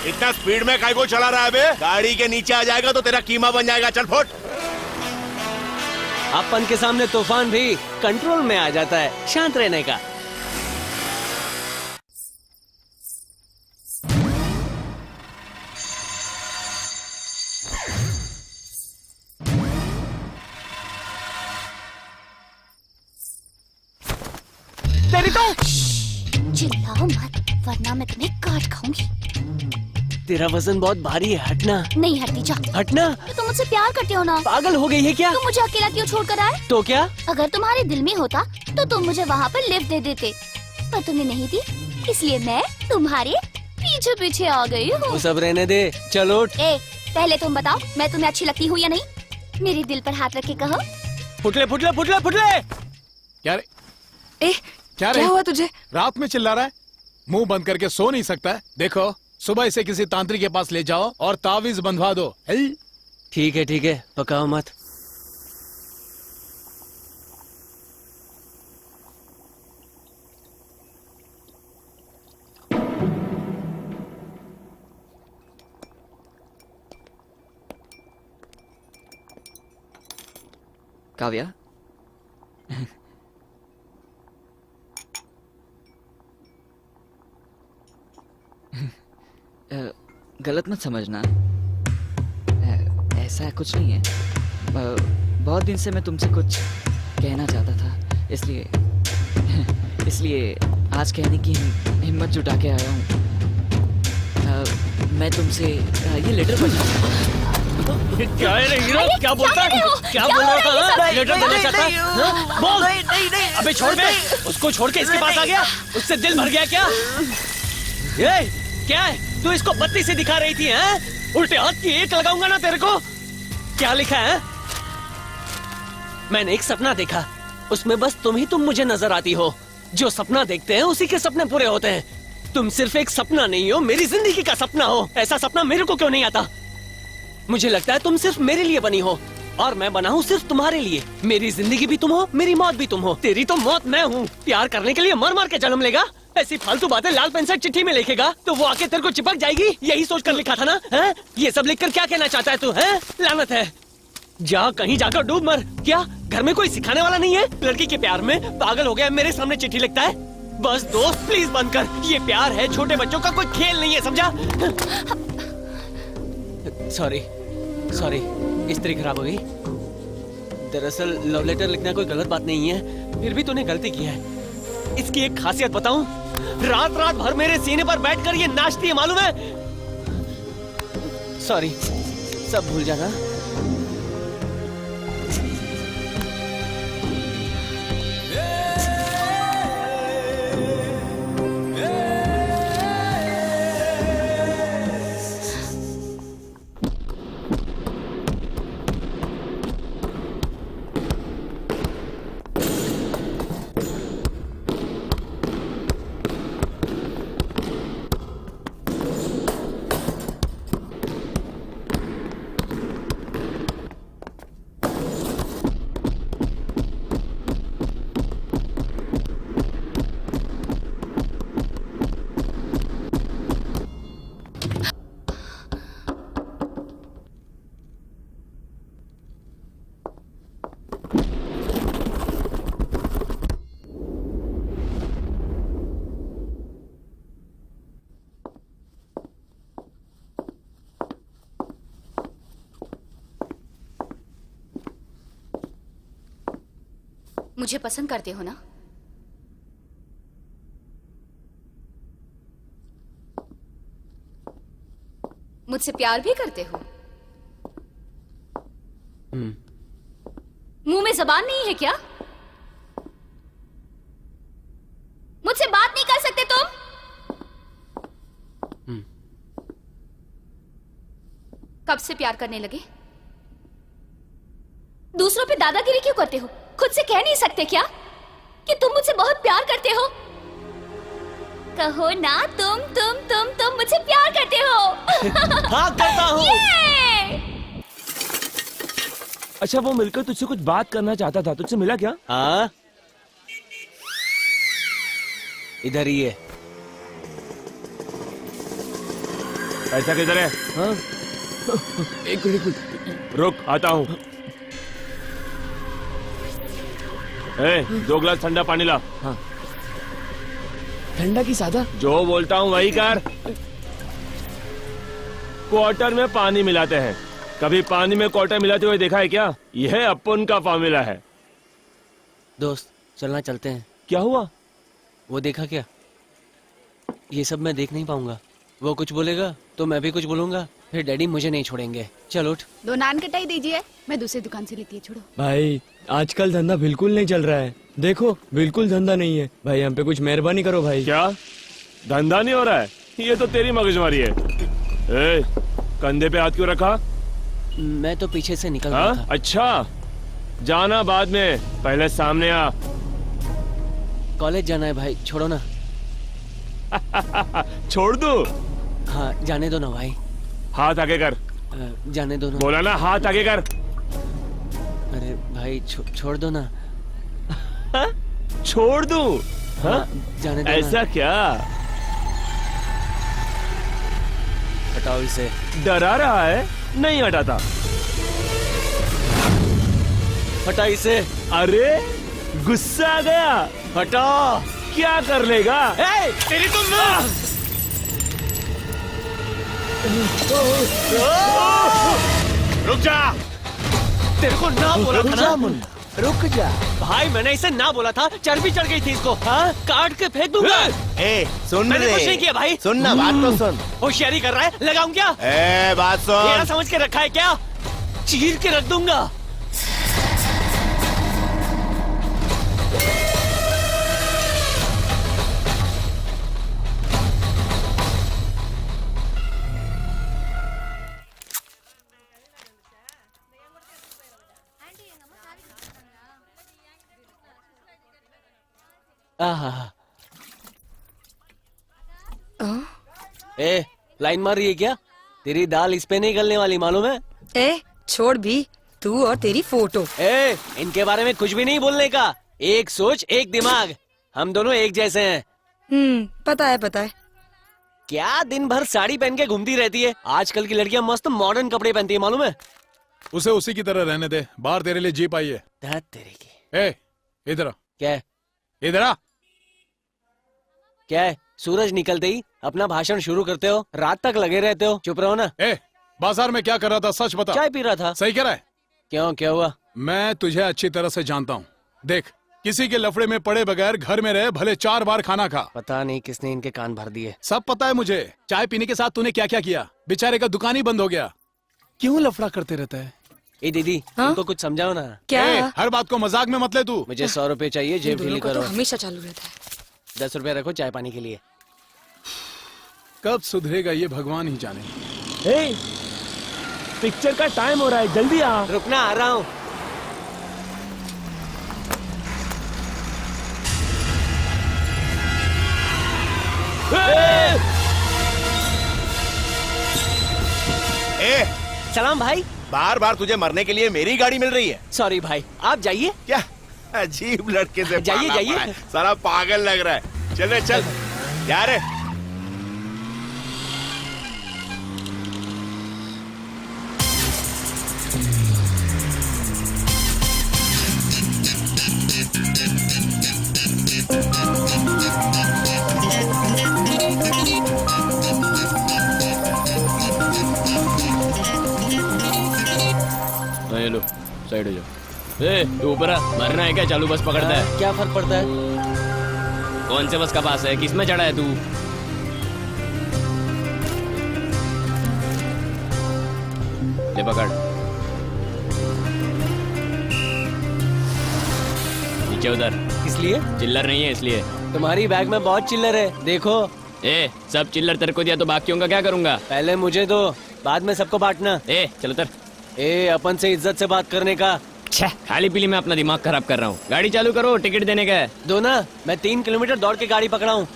Speaker 5: इतना स्पीड में काय को चला रहा है बे? गाड़ी के नीचे आ जाएगा तो तेरा कीमा बन जाएगा। चल फुट।
Speaker 7: अपन के सामने तूफान भी कंट्रोल में आ जाता है, शांत रहने का।
Speaker 10: तेरी तो चिल्लाओ मत, वरना मैं तुम्हें काट खाऊंगी।
Speaker 7: तेरा वजन बहुत भारी है, हटना।
Speaker 10: नहीं हटती, जा।
Speaker 7: हटना।
Speaker 10: तो तुम मुझसे प्यार करते हो ना?
Speaker 7: पागल हो गई है क्या?
Speaker 10: तुम मुझे अकेला क्यों छोड़ कर आए?
Speaker 7: तो क्या?
Speaker 10: अगर तुम्हारे दिल में होता तो तुम मुझे वहाँ पर लिफ्ट दे देते, पर तुमने नहीं दी, इसलिए मैं तुम्हारे पीछे पीछे आ गई हूँ।
Speaker 7: वो सब रहने दे, चलो।
Speaker 10: पहले तुम बताओ, मैं तुम्हें अच्छी लगती हूँ या नहीं? मेरे दिल पर हाथ रख के कहो।
Speaker 7: फुटले फुटले फुटले फुटले।
Speaker 6: क्या रे?
Speaker 8: क्या हुआ तुझे?
Speaker 6: रात में चिल्ला रहा है, मुंह बंद करके सो नहीं सकता है। देखो सुबह इसे किसी तांत्रिक के पास ले जाओ और तावीज बंधवा दो।
Speaker 7: ठीक है, पकाओ मत।
Speaker 2: काव्या, गलत मत समझना, ऐसा कुछ नहीं है। बहुत दिन से मैं तुमसे कुछ कहना चाहता था, इसलिए आज कहने की हिम्मत जुटा के आया हूँ। मैं तुमसे ये लेटर
Speaker 7: क्या है हीरो? क्या बोलता है? क्या बोल रहा था? लेटर देना चाहता है? बोल। अबे छोड़ बे, उसको छोड़ के इसके पास आ गया, उससे दिल भर गया क्या? ये क्या है? तू इसको बत्ती से दिखा रही थी, हैं? उल्टे हाथ की एक लगाऊंगा ना तेरे को। क्या लिखा है? मैंने एक सपना देखा, उसमें बस तुम मुझे नजर आती हो। जो सपना देखते हैं उसी के सपने पूरे होते हैं। तुम सिर्फ एक सपना नहीं हो, मेरी जिंदगी का सपना हो। ऐसा सपना मेरे को क्यों नहीं आता? मुझे लगता है तुम सिर्फ मेरे लिए बनी हो और मैं बना हूँ सिर्फ तुम्हारे लिए। मेरी जिंदगी भी तुम हो, मेरी मौत भी तुम हो। तेरी तो मौत मैं हूँ। प्यार करने के लिए मर मर के जन्म लेगा, ऐसी फालतू बातें लाल पेन से चिट्ठी में लिखेगा तो वो आके तेरे को चिपक जाएगी। यही सोचकर लिखा था ना? हैं? ये सब लिखकर क्या कहना चाहता है तू? हैं? लानत है। जा कहीं जाकर डूब मर। क्या घर में कोई सिखाने वाला नहीं है? लड़की के प्यार में पागल हो गया, मेरे सामने चिट्ठी लिखता है। बस दोस्त प्लीज बंद कर, ये प्यार है, छोटे बच्चों का कोई खेल नहीं है, समझा? सॉरी सॉरी, स्त्री खराब हो गई। दरअसल लव लेटर लिखना कोई गलत बात नहीं है, फिर भी तूने गलती की है। इसकी एक खासियत बताऊं, रात रात भर मेरे सीने पर बैठकर ये नाचती है, मालूम है? सॉरी, सब भूल जाना।
Speaker 10: मुझे पसंद करते हो ना? मुझसे प्यार भी करते हो? मुंह में जबान नहीं है क्या? मुझसे बात नहीं कर सकते तुम? कब से प्यार करने लगे? दूसरों पे दादागिरी क्यों करते हो? खुद से कह नहीं सकते क्या कि तुम मुझसे बहुत प्यार करते हो? कहो ना, तुम मुझसे प्यार करते हो।
Speaker 7: हाँ करता हूँ।
Speaker 3: अच्छा, वो मिलकर तुझसे कुछ बात करना चाहता था, तुझसे मिला क्या?
Speaker 7: हाँ, इधर ही है।
Speaker 3: पैसा किधर है?
Speaker 7: हाँ?
Speaker 3: एक मिनट रुक, आता हूँ। ए, 2 गिलास ठंडा पानी ला।
Speaker 12: हाँ। ठंडा की सादा?
Speaker 3: जो बोलता हूँ वही कर। क्वार्टर में पानी मिलाते हैं, कभी पानी में क्वार्टर मिलाते हुए देखा है क्या? यह अपन का फॉर्मूला है।
Speaker 7: दोस्त चलना, चलते हैं।
Speaker 3: क्या हुआ?
Speaker 7: वो देखा क्या? ये सब मैं देख नहीं पाऊंगा। वो कुछ बोलेगा तो मैं भी कुछ बोलूंगा, फिर डैडी मुझे नहीं छोड़ेंगे। चल उठ।
Speaker 4: 2 नान कटाई दीजिए, मैं दूसरी दुकान से लेती है। छोड़ो
Speaker 12: भाई, आजकल धंधा बिल्कुल नहीं चल रहा है। देखो, बिल्कुल धंधा नहीं है भाई, हम पे कुछ मेहरबानी करो भाई।
Speaker 3: क्या धंधा नहीं हो रहा है? ये तो तेरी मगजमारी है। ए, कंधे पे हाथ क्यों रखा?
Speaker 7: मैं तो पीछे से निकल रहा था।
Speaker 3: अच्छा, जाना बाद में, पहले सामने आ।
Speaker 7: कॉलेज जाना है भाई, छोड़ो ना।
Speaker 3: छोड़ दूं?
Speaker 7: हाँ, जाने दो ना भाई।
Speaker 3: हाथ आगे कर।
Speaker 7: जाने दो ना।
Speaker 3: बोला ना, हाथ आगे कर।
Speaker 7: अरे भाई, छोड़ दो ना।
Speaker 3: छोड़ दूं?
Speaker 7: हाँ, जाने दो
Speaker 3: ऐसा
Speaker 7: ना।
Speaker 3: क्या?
Speaker 7: हटाओ इसे।
Speaker 3: डरा रहा है? नहीं हटाता।
Speaker 7: हटा इसे।
Speaker 3: अरे गुस्सा आ गया?
Speaker 7: हटा।
Speaker 3: क्या कर लेगा?
Speaker 7: ए, तेरी तुम
Speaker 3: रुक जा।
Speaker 7: तेरे को ना बोला था ना?
Speaker 3: रुक जा।
Speaker 7: भाई, मैंने इसे ना बोला था, चर्बी चढ़ गई थी इसको। हाँ, काट के फेंक दूंगा।
Speaker 5: ए, सुन
Speaker 7: मैंने
Speaker 5: रे।
Speaker 7: कुछ नहीं किया भाई।
Speaker 5: सुन ना, बात तो सुन।
Speaker 7: होशियारी कर रहा है, लगाऊं क्या?
Speaker 5: ए, बात सुन।
Speaker 7: मेरा समझ के रखा है क्या? चीर के रख दूंगा। ए, लाइन मार रही है क्या? तेरी दाल इस पे नहीं गलने वाली, मालूम है?
Speaker 8: ए, छोड़ भी, तू और तेरी फोटो।
Speaker 7: ए, इनके बारे में कुछ भी नहीं बोलने का। एक सोच, एक दिमाग, हम दोनों एक जैसे हैं।
Speaker 8: पता है पता है।
Speaker 7: क्या दिन भर साड़ी पहन के घूमती रहती है? आजकल की लड़कियां मस्त मॉडर्न कपड़े पहनती है, मालूम है?
Speaker 6: उसे उसी की तरह रहने दे। बाहर तेरे लिए जीप आई है।
Speaker 7: तेरे की।
Speaker 6: ए, इधर आ।
Speaker 7: क्या है?
Speaker 6: इधर आ।
Speaker 7: क्या है? सूरज निकलते ही अपना भाषण शुरू करते हो, रात तक लगे रहते हो। चुप रहो ना।
Speaker 6: ए, बाजार में क्या कर रहा था? सच बता।
Speaker 7: चाय पी रहा था।
Speaker 6: सही कह रहा है?
Speaker 7: क्यों, क्या हुआ?
Speaker 6: मैं तुझे अच्छी तरह से जानता हूँ। देख, किसी के लफड़े में पड़े बगैर घर में रहे, भले 4 बार खाना खा।
Speaker 7: पता नहीं किसने इनके कान भर दिए।
Speaker 6: सब पता है मुझे। चाय पीने के साथ तूने क्या क्या किया। बेचारे का दुकान ही बंद हो गया। क्यों लफड़ा करते रहता है?
Speaker 7: ए दीदी, इनको कुछ समझाओ ना।
Speaker 8: क्या?
Speaker 6: हर बात को मजाक में मत ले तू।
Speaker 7: मुझे 100 रुपए चाहिए, जेब ढीली
Speaker 8: तो
Speaker 7: करो।
Speaker 8: हमेशा चालू रहता है।
Speaker 7: 10 रुपए रखो चाय पानी के लिए।
Speaker 6: कब सुधरेगा ये भगवान ही जाने।
Speaker 3: ए, पिक्चर का टाइम हो रहा है, जल्दी आ।
Speaker 7: रुकना, आ रहा हूँ।
Speaker 5: ए,
Speaker 7: सलाम भाई।
Speaker 5: बार बार तुझे मरने के लिए मेरी गाड़ी मिल रही है।
Speaker 7: सॉरी भाई, आप जाइए।
Speaker 5: क्या अजीब लड़के से
Speaker 7: जाइए,
Speaker 5: पाला
Speaker 7: जाइए।
Speaker 5: पड़ा है। सारा पागल लग रहा है। चल रे चल यार।
Speaker 12: लो, साइड हो जाओ। ए, तू ऊपर आ। मरना है क्या? चालू बस पकड़ता है।
Speaker 7: क्या फर्क पड़ता है?
Speaker 12: कौन से बस का पास है? किसमें चढ़ा है तू? ले पकड़। नीचे उधर।
Speaker 7: इसलिए
Speaker 12: चिल्लर नहीं है इसलिए।
Speaker 7: तुम्हारी बैग में बहुत चिल्लर है, देखो।
Speaker 12: ए, सब चिल्लर तेरे को दिया तो बाकियों का क्या करूंगा?
Speaker 7: पहले मुझे दो, बाद में सबको बांटना।
Speaker 12: ए, चलो उतर।
Speaker 7: ए, अपन से इज्जत से बात करने का।
Speaker 12: खाली पीली में अपना दिमाग खराब कर रहा हूँ। गाड़ी चालू करो, टिकट देने का है।
Speaker 7: दो ना, मैं 3 किलोमीटर दौड़ के गाड़ी पकड़ा हूँ।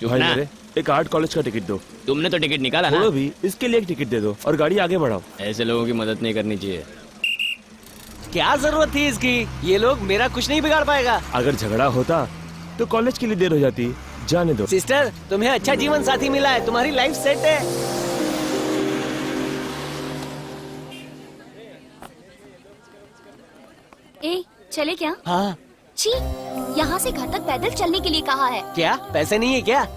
Speaker 3: भाई मेरे एक आर्ट कॉलेज का टिकट दो।
Speaker 12: तुमने तो टिकट निकाला ना।
Speaker 3: छोड़ो भी, इसके लिए एक टिकट दे दो और गाड़ी आगे बढ़ाओ।
Speaker 12: ऐसे लोगों की मदद नहीं करनी चाहिए।
Speaker 7: क्या जरूरत थी इसकी? ये लोग मेरा कुछ नहीं बिगाड़ पाएगा।
Speaker 3: अगर झगड़ा होता तो कॉलेज के लिए देर हो जाती। जाने दो।
Speaker 7: सिस्टर, तुम्हें अच्छा जीवन साथी मिला है, तुम्हारी लाइफ सेट है।
Speaker 10: ए, चले क्या?
Speaker 7: हाँ।
Speaker 10: छी, यहाँ से घर तक पैदल चलने के लिए कहा है।
Speaker 7: क्या पैसे नहीं है क्या?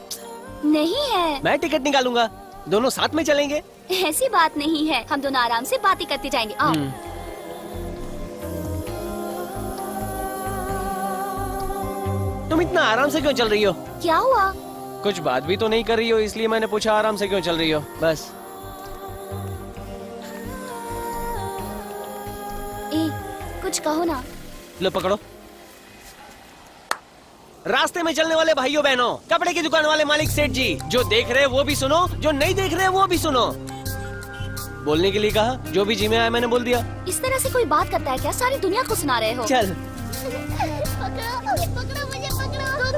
Speaker 10: नहीं है।
Speaker 7: मैं टिकट निकालूंगा, दोनों साथ में चलेंगे।
Speaker 10: ऐसी बात नहीं है, हम दोनों आराम से बातें करते जाएंगे। आओ।
Speaker 7: तुम इतना आराम से क्यों चल रही हो?
Speaker 10: क्या हुआ?
Speaker 7: कुछ बात भी तो नहीं कर रही हो, इसलिए मैंने पूछा आराम से क्यों चल रही हो, बस।
Speaker 10: ए, कुछ कहो ना।
Speaker 7: लो पकड़ो। रास्ते में चलने वाले भाइयों बहनों, कपड़े की दुकान वाले मालिक सेठ जी, जो देख रहे हैं वो भी सुनो, जो नहीं देख रहे हैं वो भी सुनो। बोलने के लिए कहा, जो भी जी में आया मैंने बोल दिया।
Speaker 10: इस तरह से कोई बात करता है क्या? सारी दुनिया को सुना रहे हो।
Speaker 7: चल।
Speaker 10: पकड़ो मुझे, पकड़ो तुम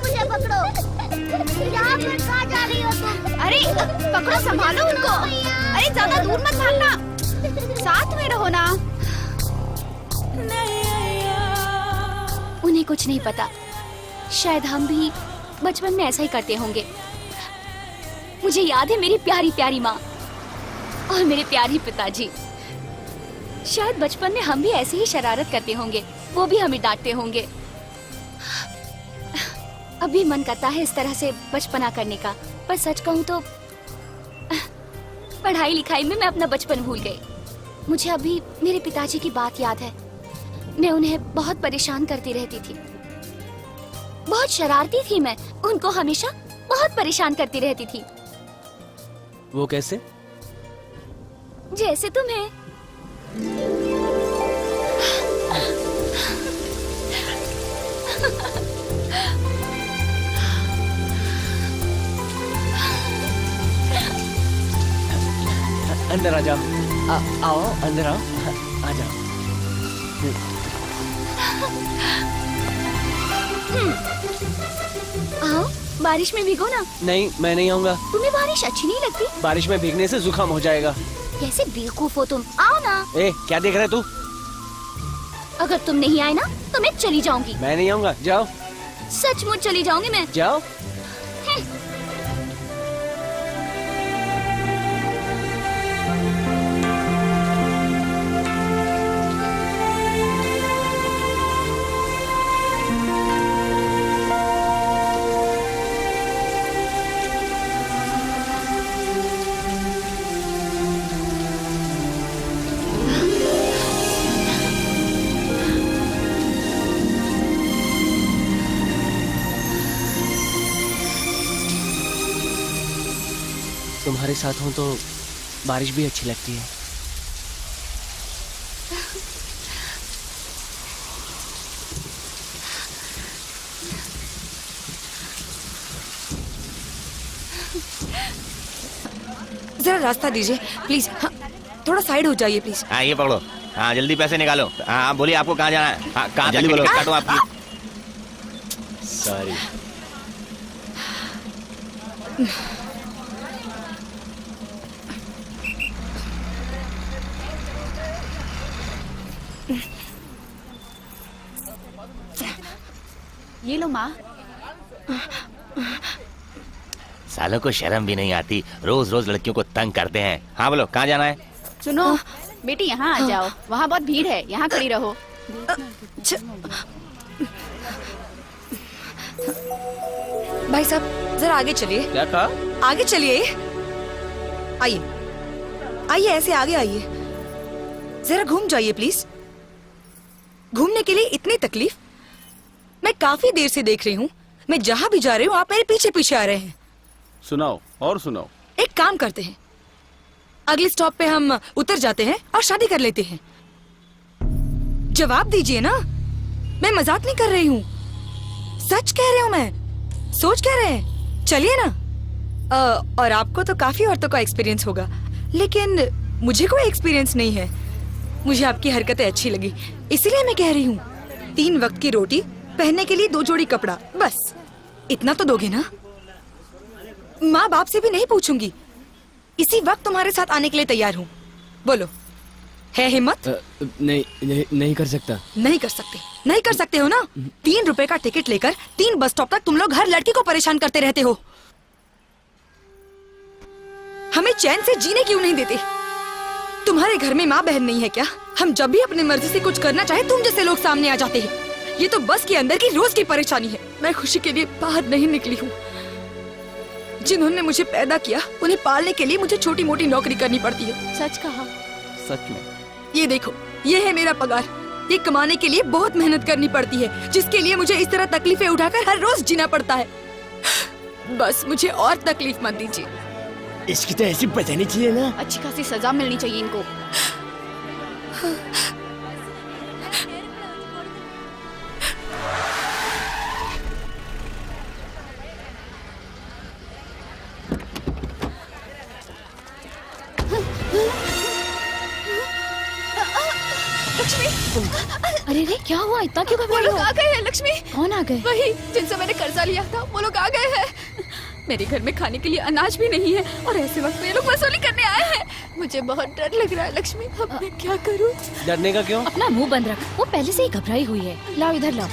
Speaker 10: मुझे, पकड़ो। कहाँ जा रही हो तुम? अरे पकड़ो, संभालो उनको। अरे ज्यादा दूर मत भागना, साथ में रहो ना। उन्हें कुछ नहीं पता, शायद हम भी बचपन में ऐसा ही करते होंगे। मुझे याद है मेरी प्यारी प्यारी माँ और मेरे प्यारे पिताजी। शायद बचपन में हम भी ऐसे ही शरारत करते होंगे, वो भी हमें डांटते होंगे। अभी मन करता है इस तरह से बचपना करने का, पर सच कहूँ तो पढ़ाई लिखाई में मैं अपना बचपन भूल गई। मुझे अभी मेरे पिताजी की बात याद है। मैं उन्हें बहुत परेशान करती रहती थी, बहुत शरारती थी मैं, उनको हमेशा बहुत परेशान करती रहती थी।
Speaker 7: वो कैसे?
Speaker 10: जैसे तुम्हें।
Speaker 7: अंदर आ जाओ। आओ अंदर आओ, आ जाओ।
Speaker 10: आओ, बारिश में भीगो ना।
Speaker 7: नहीं, मैं नहीं आऊंगा।
Speaker 10: तुम्हें बारिश अच्छी नहीं लगती?
Speaker 7: बारिश में भीगने से जुकाम हो जाएगा।
Speaker 10: कैसे बेवकूफ हो तुम, आओ ना।
Speaker 7: ए, क्या देख रहे तू?
Speaker 10: अगर तुम नहीं आए ना तो मैं चली जाऊंगी।
Speaker 7: मैं नहीं आऊंगा, जाओ।
Speaker 10: सचमुच चली जाऊंगी मैं।
Speaker 7: जाओ। तुम्हारे साथ हूँ तो बारिश भी अच्छी लगती है।
Speaker 8: जरा रास्ता दीजिए प्लीज। हाँ, थोड़ा साइड हो जाइए प्लीज।
Speaker 1: हाँ ये पकड़ो। हाँ जल्दी पैसे निकालो। हाँ बोलिए आपको कहाँ जाना है? हाँ कहाँ जल्दी बोलो, काटो आपकी।
Speaker 7: सॉरी।
Speaker 4: ये लो माँ।
Speaker 1: सालों को शर्म भी नहीं आती, रोज रोज लड़कियों को तंग करते हैं। हाँ बोलो कहाँ जाना है?
Speaker 4: सुनो बेटी, यहाँ आ जाओ, वहाँ बहुत भीड़ है, यहाँ खड़ी रहो।
Speaker 8: भाई साहब जरा आगे चलिए।
Speaker 7: क्या कहा?
Speaker 8: आगे चलिए। आइए आइए, ऐसे आगे आइए। जरा घूम जाइए प्लीज। घूमने के लिए इतनी तकलीफ? मैं काफी देर से देख रही हूँ, मैं जहाँ भी जा रही हूँ आप मेरे पीछे पीछे आ रहे हैं।
Speaker 7: सुनाओ और सुनाओ।
Speaker 8: एक काम करते हैं, अगले स्टॉप पे हम उतर जाते हैं और शादी कर लेते हैं। जवाब दीजिए ना, मैं मजाक नहीं कर रही हूँ, सच कह रही हूँ मैं। सोच कह रहे हैं, चलिए ना। और आपको तो काफी औरतों का एक्सपीरियंस होगा, लेकिन मुझे कोई एक्सपीरियंस नहीं है। मुझे आपकी हरकतें अच्छी लगी, इसीलिए मैं कह रही हूँ। 3 वक्त की रोटी, पहनने के लिए 2 जोड़ी कपड़ा, बस इतना तो दोगे ना? माँ बाप से भी नहीं पूछूंगी, इसी वक्त तुम्हारे साथ आने के लिए तैयार हूँ। बोलो, है हिम्मत?
Speaker 12: नहीं कर सकता।
Speaker 8: नहीं कर सकते? नहीं कर सकते हो ना? 3 रुपए का टिकट लेकर 3 बस स्टॉप तक तुम लोग हर लड़की को परेशान करते रहते हो। हमें चैन से जीने क्यों नहीं देते? तुम्हारे घर में माँ बहन नहीं है क्या? हम जब भी अपनी मर्जी से कुछ करना चाहे तुम जैसे लोग सामने आ जाते हैं। ये तो बस के अंदर की रोज की परेशानी है। मैं खुशी के लिए बाहर नहीं निकली हूँ। जिन्होंने मुझे पैदा किया उन्हें पालने के लिए मुझे छोटी मोटी नौकरी करनी पड़ती है।
Speaker 4: सच कहा।
Speaker 12: सच में।
Speaker 8: ये देखो, ये है मेरा पगार। ये कमाने के लिए बहुत मेहनत करनी पड़ती है, जिसके लिए मुझे इस तरह तकलीफें उठाकर हर रोज जीना पड़ता है। बस मुझे और तकलीफ मत दीजिए।
Speaker 3: इसकी तो ऐसी बचानी चाहिए ना।
Speaker 4: अच्छी खासी सजा मिलनी चाहिए इनको। लक्ष्मी,
Speaker 9: अरे रे क्या हुआ, इतना क्यों
Speaker 4: वो
Speaker 9: घबराई
Speaker 4: लोग
Speaker 9: हो?
Speaker 4: आ गए हैं लक्ष्मी।
Speaker 9: कौन आ गए?
Speaker 4: वही जिनसे मैंने कर्जा लिया था, वो लोग आ गए हैं। मेरे घर में खाने के लिए अनाज भी नहीं है और ऐसे वक्त में ये लोग वसूली करने आए हैं। मुझे बहुत डर लग रहा है लक्ष्मी, अब मैं क्या करूं?
Speaker 7: डरने का क्यों?
Speaker 9: अपना मुंह बंद रख, वो पहले से ही घबराई हुई है। लाओ इधर लाओ।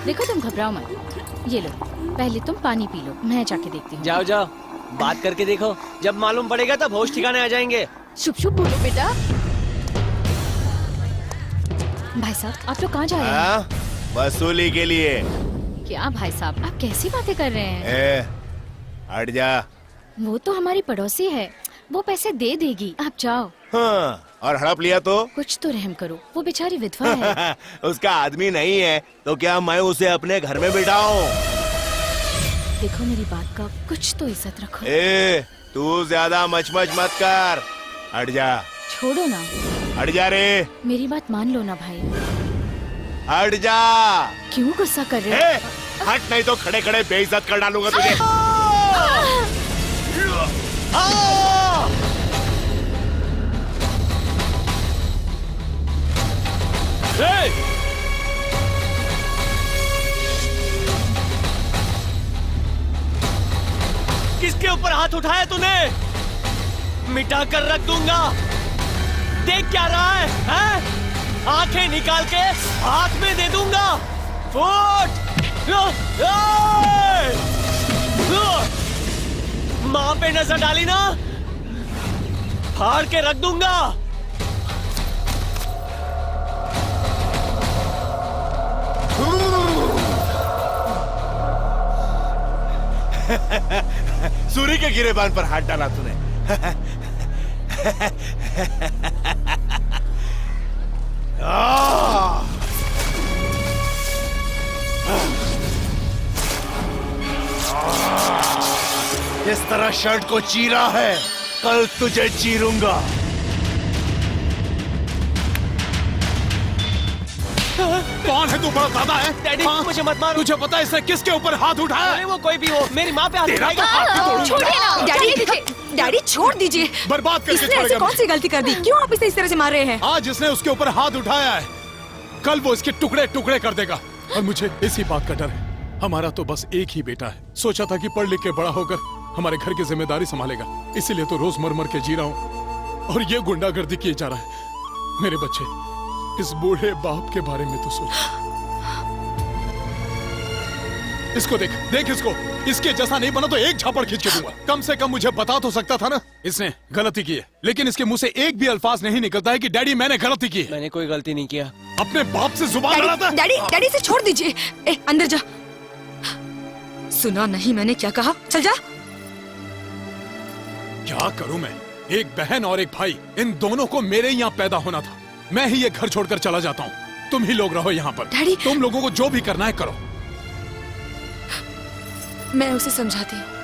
Speaker 9: देखो तुम घबराओ मत। ये लो, पहले तुम पानी पी लो, मैं जाके देखती हूँ।
Speaker 7: जाओ जाओ, बात करके देखो, जब मालूम पड़ेगा तब होश ठिकाने आ जाएंगे।
Speaker 4: शुभ शुभ बोलो बेटा।
Speaker 9: भाई साहब आप लोग कहाँ जा रहे हैं?
Speaker 5: वसूली के लिए।
Speaker 9: क्या भाई साहब, आप कैसी बातें कर रहे हैं?
Speaker 5: हट जा।
Speaker 9: वो तो हमारी पड़ोसी है, वो पैसे दे देगी, आप जाओ।
Speaker 5: हाँ, और हड़प लिया तो?
Speaker 9: कुछ तो रहम करो, वो बेचारी विधवा है।
Speaker 5: उसका आदमी नहीं है तो क्या मैं उसे अपने घर में बिठाऊं?
Speaker 9: देखो मेरी बात का कुछ तो इज्जत रखो।
Speaker 5: तू ज्यादा मचमच मत कर, हट जा।
Speaker 9: छोड़ो ना।
Speaker 5: हट जा रे।
Speaker 9: मेरी बात मान लो ना भाई।
Speaker 5: हट जा।
Speaker 9: क्यों गुस्सा कर रहे हो?
Speaker 5: हट, नहीं तो खड़े खड़े बेइज्जत कर डालूंगा तुझे।
Speaker 7: किसके ऊपर हाथ उठाया तूने? मिटा कर रख दूंगा। देख क्या रहा है, हैं? आंखें निकाल के हाथ में दे दूंगा। फुट! माँ पे नजर डाली ना, फाड़ के रख दूंगा।
Speaker 5: सूरी के गिरेबान पर हाथ डाला तूने। जिस तरह शर्ट को चीरा है, कल तुझे चीरूंगा।
Speaker 6: कौन है तू? बड़ा दादा है?
Speaker 7: डैडी मुझे मत मारो।
Speaker 6: तुझे पता है इसने किसके ऊपर हाथ उठाया?
Speaker 7: अरे वो कोई भी हो, मेरी माँ पे हाथ
Speaker 6: तेरा
Speaker 7: उठाएगा।
Speaker 6: तो हाथ भी तोड़ूंगा।
Speaker 8: छोड़िए ना डैडी, डैडी छोड़ दीजिए।
Speaker 6: बर्बाद करके
Speaker 8: इसने ऐसी
Speaker 6: छोड़ेगा
Speaker 8: कौन सी गलती कर दी? क्यों आप इसे इस तरह से मार रहे हैं?
Speaker 6: आज इसने उसके ऊपर हाथ उठाया है, कल वो इसके टुकड़े टुकड़े कर देगा। और मुझे इसी बात का डर है। हमारा तो बस एक ही बेटा है। सोचा था कि पढ़ लिख के बड़ा होकर हमारे घर की जिम्मेदारी संभालेगा, इसीलिए तो रोज मर मर के जी रहा हूँ। और ये गुंडागर्दी किए जा रहा है। मेरे बच्चे, इस बूढ़े बाप के बारे में तो सोच। इसको देख, देख इसको। इसके जैसा नहीं बना तो एक झापड़ खींच के दूंगा। कम से कम मुझे बता तो सकता था ना इसने गलती की है। लेकिन इसके मुंह से एक भी अल्फाज नहीं निकलता है कि डैडी मैंने गलती की है।
Speaker 7: मैंने कोई गलती नहीं किया।
Speaker 6: अपने बाप से जुबान लड़ाता है।
Speaker 8: डैडी, डैडी से छोड़ दीजिए। ए, अंदर जा। सुना नहीं मैंने क्या कहा? चल जा।
Speaker 6: क्या करूं मैं? एक बहन और एक भाई, इन दोनों को मेरे यहाँ पैदा होना था। मैं ही ये घर छोड़कर चला जाता हूँ। तुम ही लोग रहो यहाँ पर।
Speaker 8: डैडी,
Speaker 6: तुम लोगों को जो भी करना है करो।
Speaker 8: मैं उसे समझाती हूँ।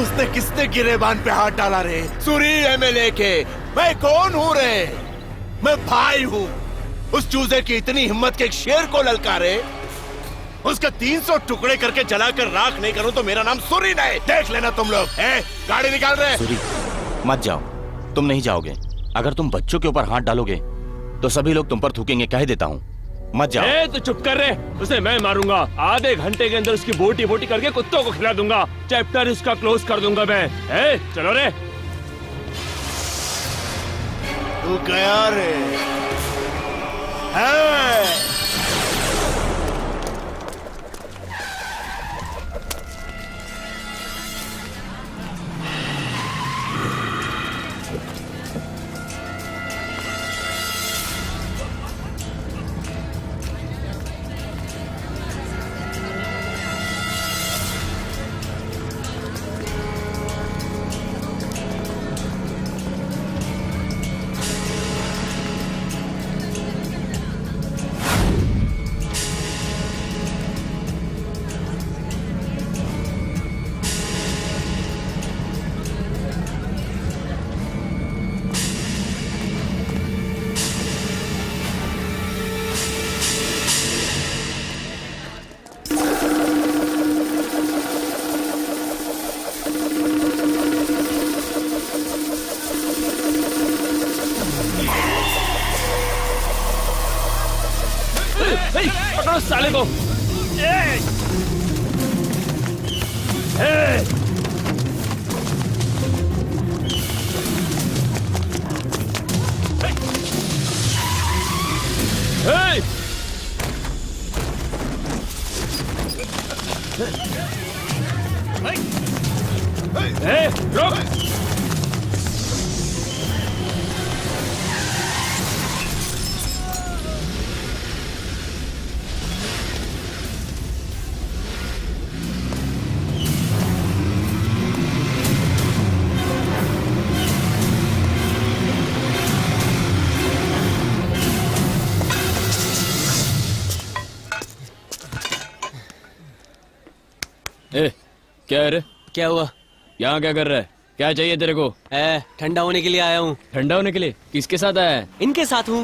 Speaker 5: उसने किसने गिरेबान पे हाथ डाला रे? सूरी एमएलए के। मैं कौन हूँ रे? मैं भाई हूँ। उस चूजे की इतनी हिम्मत के एक शेर को ललकारे, उसके 300 टुकड़े करके जलाकर राख नहीं करूँ तो मेरा नाम सूरी नहीं। देख लेना तुम लोग। गाड़ी निकाल रहे।
Speaker 1: सूरी, मत जाओ। तुम नहीं जाओगे। अगर तुम बच्चों के ऊपर हाथ डालोगे तो सभी लोग तुम पर थूकेंगे, कह देता हूँ। मत जाओ।
Speaker 3: तो चुप कर रहे। उसे मैं मारूंगा। आधे घंटे के अंदर उसकी बोटी बोटी करके कुत्तों को खिला दूंगा। चैप्टर इसका क्लोज कर दूंगा मैं। चलो रे।
Speaker 5: तू गया रे?
Speaker 3: पकड़ो साले को। रुक। क्या है रे?
Speaker 7: क्या हुआ?
Speaker 3: यहाँ क्या कर रहा है? क्या चाहिए तेरे को?
Speaker 7: ठंडा होने के लिए आया हूँ।
Speaker 3: ठंडा होने के लिए? किसके साथ आया है?
Speaker 7: इनके साथ हूँ।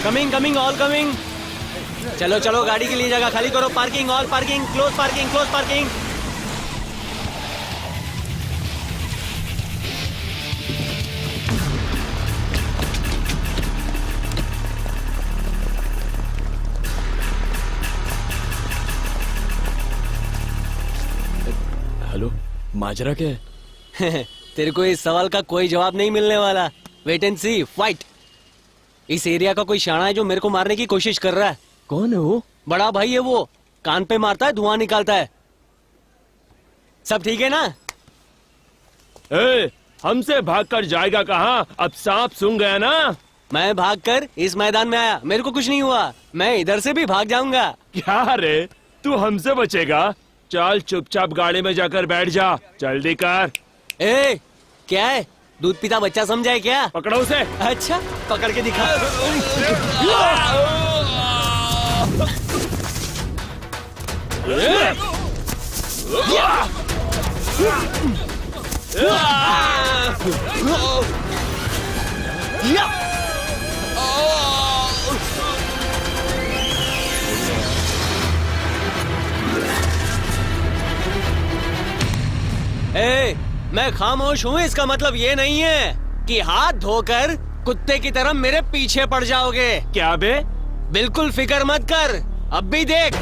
Speaker 7: Coming coming all coming. चलो चलो, गाड़ी के लिए जगह खाली करो। Parking all parking, close parking, close parking.
Speaker 3: Hello, माजरा क्या है?
Speaker 7: तेरे को इस सवाल का कोई जवाब नहीं मिलने वाला। Wait and see, fight. इस एरिया का कोई शाना है जो मेरे को मारने की कोशिश कर रहा है।
Speaker 3: कौन है वो?
Speaker 7: बड़ा भाई है वो। कान पे मारता है, धुआं निकालता है। सब ठीक है ना?
Speaker 3: हमसे भागकर जाएगा कहाँ? अब सांप सूंघ गया ना।
Speaker 7: मैं भागकर इस मैदान में आया, मेरे को कुछ नहीं हुआ। मैं इधर से भी भाग जाऊंगा।
Speaker 3: क्या रे, तू हमसे बचेगा? चल चुपचाप गाड़ी में जाकर बैठ जा, जल्दी कर।
Speaker 7: ए, क्या है? दूध पीता बच्चा समझा है क्या?
Speaker 3: पकड़ो उसे।
Speaker 7: अच्छा, पकड़ के दिखा। ए, मैं खामोश हूँ इसका मतलब ये नहीं है कि हाथ धोकर कुत्ते की तरह मेरे पीछे पड़ जाओगे।
Speaker 3: क्या बे?
Speaker 7: बिल्कुल फिक्र मत कर, अब भी देख।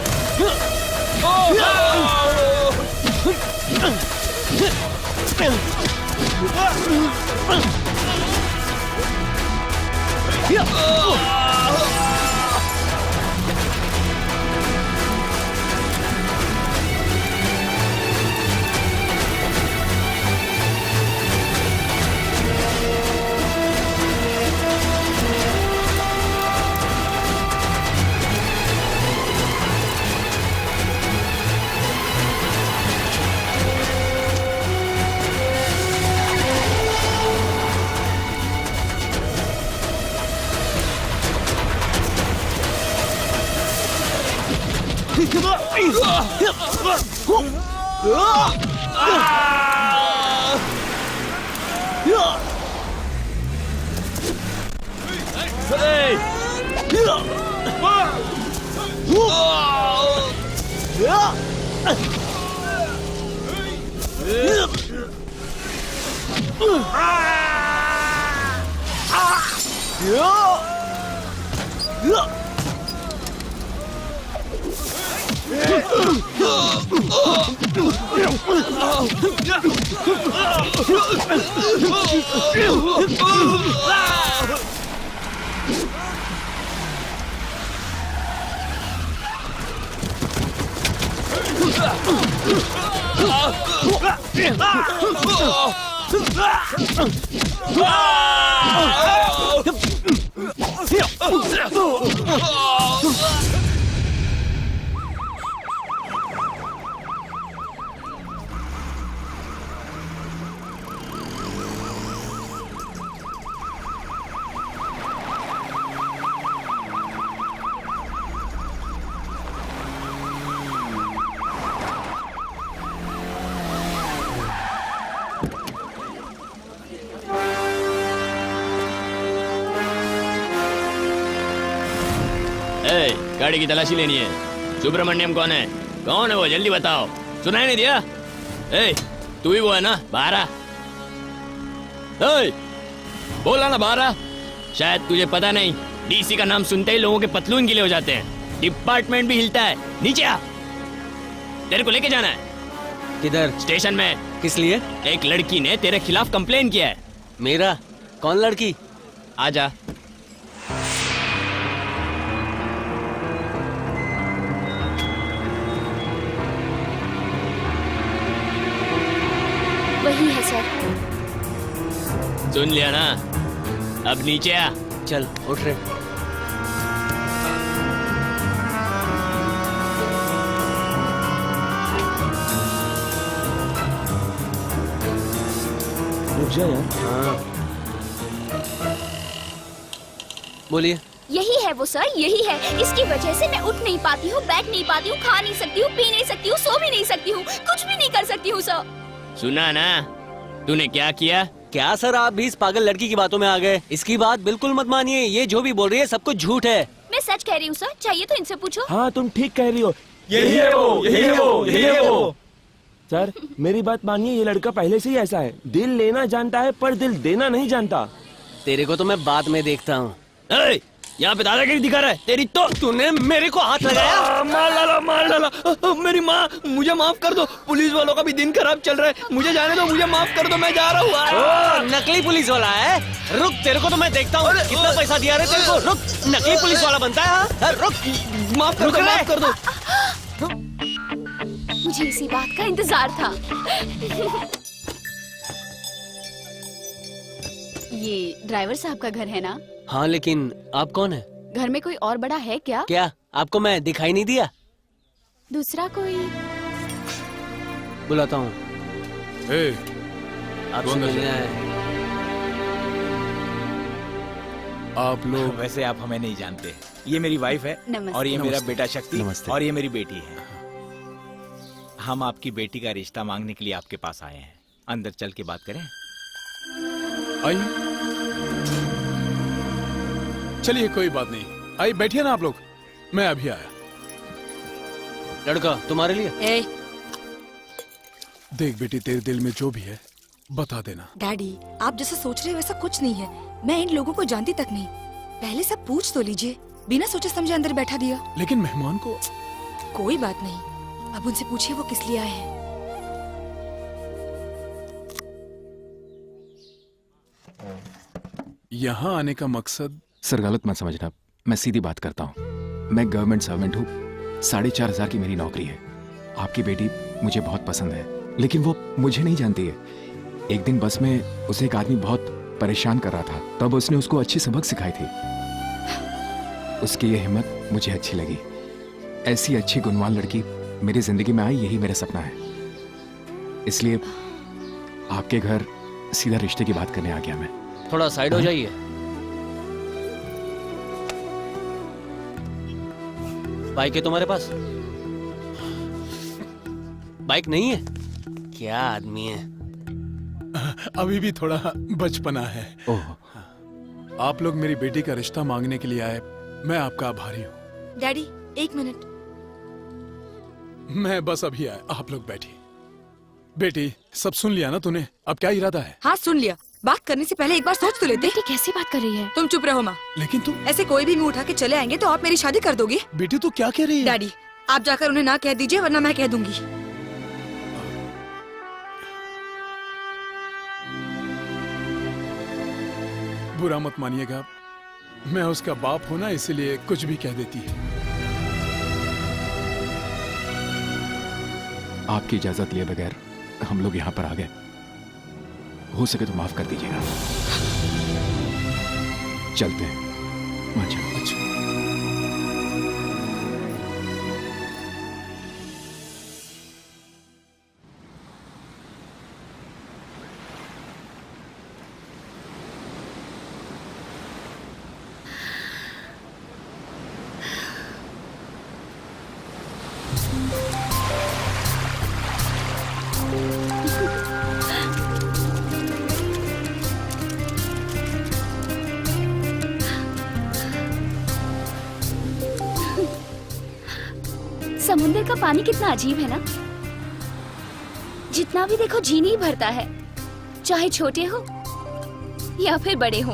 Speaker 12: गाड़ी की तलाशी लेनी है। सुब्रमण्यम कौन है? कौन है वो? जल्दी बताओ। सुनाई नहीं दिया? ए, तू ही वो है ना? बाहर आ। ए, बोला ना बाहर आ। शायद तुझे पता नहीं, डीसी का नाम सुनते ही लोगों के पतलून गीले हो जाते हैं। डिपार्टमेंट भी हिलता है। नीचे आ, तेरे को लेके जाना है।
Speaker 7: किधर?
Speaker 12: स्टेशन में।
Speaker 7: किस लिए?
Speaker 12: एक लड़की ने तेरे खिलाफ कंप्लेन किया है।
Speaker 7: मेरा? कौन लड़की?
Speaker 12: आजा।
Speaker 10: वही है सर।
Speaker 12: सुन लिया ना? अब नीचे आ।
Speaker 7: चल उठ रे।
Speaker 3: रुक जा यार।
Speaker 7: हाँ, बोलिए।
Speaker 10: यही है वो सर, यही है। इसकी वजह से मैं उठ नहीं पाती हूँ, बैठ नहीं पाती हूँ, खा नहीं सकती हूँ, पी नहीं सकती हूँ, सो भी नहीं सकती हूँ, कुछ भी नहीं कर सकती हूँ सर।
Speaker 12: सुना ना? तूने क्या किया?
Speaker 7: क्या सर, आप भी इस पागल लड़की की बातों में आ गए। इसकी बात बिल्कुल मत मानिए, ये जो भी बोल रही है सब कुछ झूठ है।
Speaker 10: मैं सच कह रही हूँ सर, चाहिए तो इनसे पूछो।
Speaker 3: हाँ तुम ठीक कह रही हो।
Speaker 11: यही है वो, यही है वो, यही है वो।
Speaker 3: सर मेरी बात मानिए, ये लड़का पहले से ही ऐसा है। दिल लेना जानता है पर दिल देना नहीं जानता।
Speaker 7: तेरे को तो मैं बाद में देखता हूँ।
Speaker 12: यहाँ पे दादागिरी दिखा रहा है तेरी तो।
Speaker 7: तूने मेरे को हाथ लगाया।
Speaker 12: मार डाला, मार डाला। मेरी माँ, मुझे माफ कर दो। पुलिस वालों का भी दिन खराब चल रहा है, मुझे जाने दो, मुझे माफ कर दो, मैं जा रहा हूँ।
Speaker 7: नकली पुलिस वाला है? रुक, तेरे को तो मैं देखता हूँ कितना पैसा दिया रे तेरे को। रुक, नकली पुलिस वाला बनता है? हाँ? रुक,
Speaker 12: माफ कर दो, माफ कर दो।
Speaker 10: मुझे इसी बात का इंतजार था।
Speaker 4: ये ड्राइवर साहब का घर है ना?
Speaker 7: हाँ, लेकिन आप कौन है?
Speaker 4: घर में कोई और बड़ा है क्या?
Speaker 7: क्या आपको मैं दिखाई नहीं दिया?
Speaker 4: दूसरा कोई?
Speaker 7: बुलाता हूँ। आपसे मिलना है।
Speaker 6: आप लोग
Speaker 11: वैसे आप हमें नहीं जानते। ये मेरी वाइफ है
Speaker 4: नमस्ते।
Speaker 11: और ये मेरा
Speaker 6: नमस्ते।
Speaker 11: बेटा शक्ति
Speaker 6: नमस्ते।
Speaker 11: और ये मेरी बेटी है। हम आपकी बेटी का रिश्ता मांगने के लिए आपके पास आए हैं। अंदर चल के बात करें?
Speaker 6: आइए, चलिए कोई बात नहीं, आइए बैठिए ना आप लोग, मैं अभी आया।
Speaker 7: लड़का तुम्हारे लिए।
Speaker 8: ए,
Speaker 6: देख बेटी, तेरे दिल में जो भी है बता देना।
Speaker 8: डैडी, आप जैसा सोच रहे हैं वैसा कुछ नहीं है। मैं इन लोगों को जानती तक नहीं। पहले सब पूछ तो लीजिए। बिना सोचे समझे अंदर बैठा दिया।
Speaker 6: लेकिन मेहमान को।
Speaker 8: कोई बात नहीं, अब उनसे पूछिए वो किस लिए आए हैं।
Speaker 6: यहाँ आने का मकसद?
Speaker 14: सर गलत मत समझना, मैं सीधी बात करता हूँ। मैं गवर्नमेंट सर्वेंट हूँ, 4,500 की मेरी नौकरी है। आपकी बेटी मुझे बहुत पसंद है, लेकिन वो मुझे नहीं जानती है। एक दिन बस में उसे एक आदमी बहुत परेशान कर रहा था, तब उसने उसको अच्छी सबक सिखाई थी। उसकी ये हिम्मत मुझे अच्छी लगी। ऐसी अच्छी गुणवान लड़की मेरी जिंदगी में आई, यही मेरा सपना है। इसलिए आपके घर सीधा रिश्ते की बात करने आ गया मैं।
Speaker 7: थोड़ा साइड हो जाइए। बाइक है तुम्हारे पास? बाइक नहीं है? क्या आदमी है।
Speaker 6: अभी भी थोड़ा बचपना है।
Speaker 14: ओह,
Speaker 6: आप लोग मेरी बेटी का रिश्ता मांगने के लिए आए, मैं आपका आभारी हूँ।
Speaker 8: Daddy, 1 minute.
Speaker 6: मैं बस अभी आया, आप लोग बैठिए। बेटी, सब सुन लिया ना तूने? अब क्या इरादा है?
Speaker 8: हाँ, सुन लिया। बात करने से पहले एक बार सोच तो लेते।
Speaker 9: बेटी कैसी बात कर रही है?
Speaker 8: तुम चुप रहो माँ।
Speaker 6: लेकिन तुम
Speaker 8: ऐसे कोई भी मुंह उठा के चले आएंगे तो आप मेरी शादी कर दोगे?
Speaker 6: बेटी तू क्या कह रही है?
Speaker 8: डैडी, आप जाकर उन्हें ना कह दीजिए, वरना मैं कह दूंगी।
Speaker 6: बुरा मत मानिएगा, मैं उसका बाप हूं ना, इसीलिए कुछ भी कह देती है।
Speaker 14: आपकी इजाजत लिए बगैर हम लोग यहाँ पर आ गए। हो सके तो माफ कर दीजिएगा। चलते हैं। अच्छा।
Speaker 10: समुंदर का पानी कितना अजीब है ना। जितना भी देखो जी नहीं भरता है, चाहे छोटे हो या फिर बड़े हो।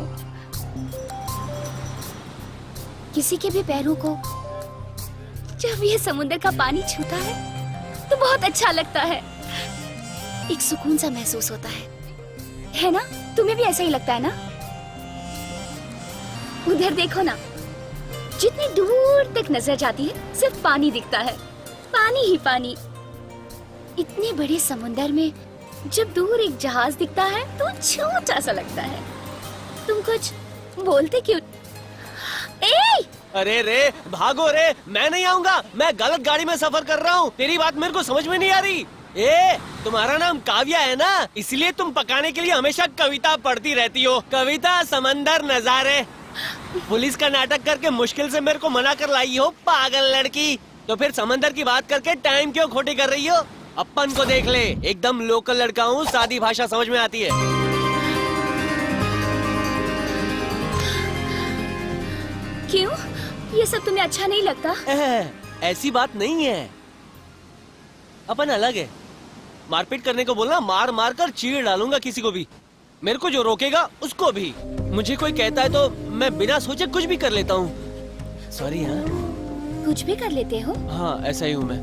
Speaker 10: किसी के भी पैरों को जब ये समुंदर का पानी छूता है तो बहुत अच्छा लगता है। एक सुकून सा महसूस होता है ना? तुम्हें भी ऐसा ही लगता है ना? उधर देखो ना, जितनी दूर तक नजर जाती है सिर्फ पानी दिखता है, पानी ही पानी। इतने बड़े समुंदर में जब दूर एक जहाज दिखता है तो छोटा सा लगता है। तुम कुछ बोलते क्यों? ए!
Speaker 7: अरे रे, भागो रे, मैं नहीं आऊंगा। मैं गलत गाड़ी में सफर कर रहा हूँ। तेरी बात मेरे को समझ में नहीं आ रही। ए, तुम्हारा नाम काव्या है ना, इसलिए तुम पकाने के लिए हमेशा कविता पढ़ती रहती हो। कविता, समंदर, नजारे। पुलिस का नाटक करके मुश्किल से मेरे को मना कर लाई हो, पागल लड़की। तो फिर समंदर की बात करके टाइम क्यों खोटी कर रही हो? अपन को देख ले, एकदम लोकल लड़का हूँ, सादी भाषा समझ में आती है।
Speaker 10: क्यों? ये सब तुम्हें अच्छा नहीं लगता?
Speaker 7: ऐसी बात नहीं है, अपन अलग है। मारपीट करने को बोलना, मार मार कर चीर डालूंगा किसी को भी। मेरे को जो रोकेगा उसको भी। मुझे कोई कहता है तो मैं बिना सोचे कुछ भी कर लेता हूँ। सॉरी। हाँ,
Speaker 10: कुछ भी कर लेते हो?
Speaker 7: हाँ, ऐसा ही हूँ मैं।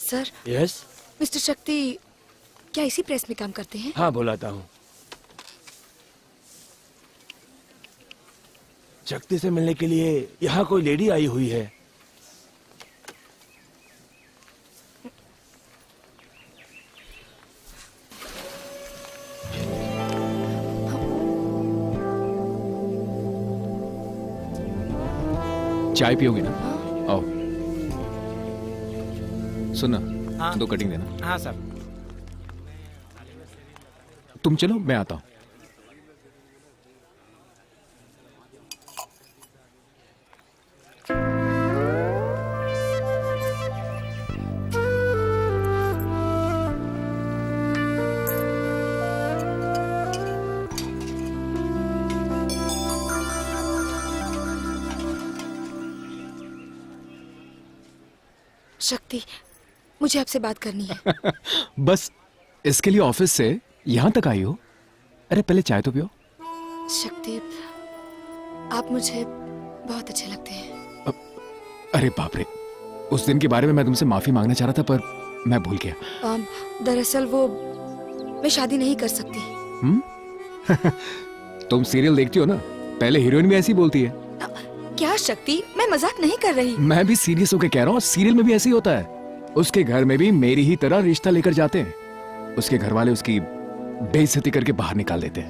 Speaker 8: सर।
Speaker 11: यस।
Speaker 8: मिस्टर शक्ति क्या इसी प्रेस में काम करते हैं?
Speaker 11: हाँ, बुलाता हूँ।
Speaker 3: शक्ति से मिलने के लिए यहाँ कोई लेडी आई हुई है।
Speaker 14: चाय पियोगे ना? आओ। सुनना,
Speaker 11: हाँ।
Speaker 14: 2 कटिंग देना।
Speaker 11: हाँ सर।
Speaker 14: तुम चलो, मैं आता हूँ।
Speaker 8: शक्ति, मुझे आपसे बात करनी है।
Speaker 14: बस इसके लिए ऑफिस से यहाँ तक आई हो? अरे पहले चाय तो पियो।
Speaker 8: शक्ति, आप मुझे बहुत अच्छे लगते हैं।
Speaker 14: अरे बाप रे, उस दिन के बारे में मैं तुमसे माफी मांगना चाह रहा था पर मैं भूल गया।
Speaker 8: दरअसल वो मैं शादी नहीं कर सकती।
Speaker 14: तुम सीरियल देखती हो ना, पहले हीरोइन भी ऐसी बोलती है।
Speaker 8: क्या शक्ति, मैं मजाक नहीं कर रही।
Speaker 14: मैं भी सीरियस होकर कह रहा हूँ, सीरियल में भी ऐसे ही होता है। उसके घर में भी मेरी ही तरह रिश्ता लेकर जाते हैं। उसके घर वाले उसकी बेइज्जती करके बाहर निकाल देते हैं।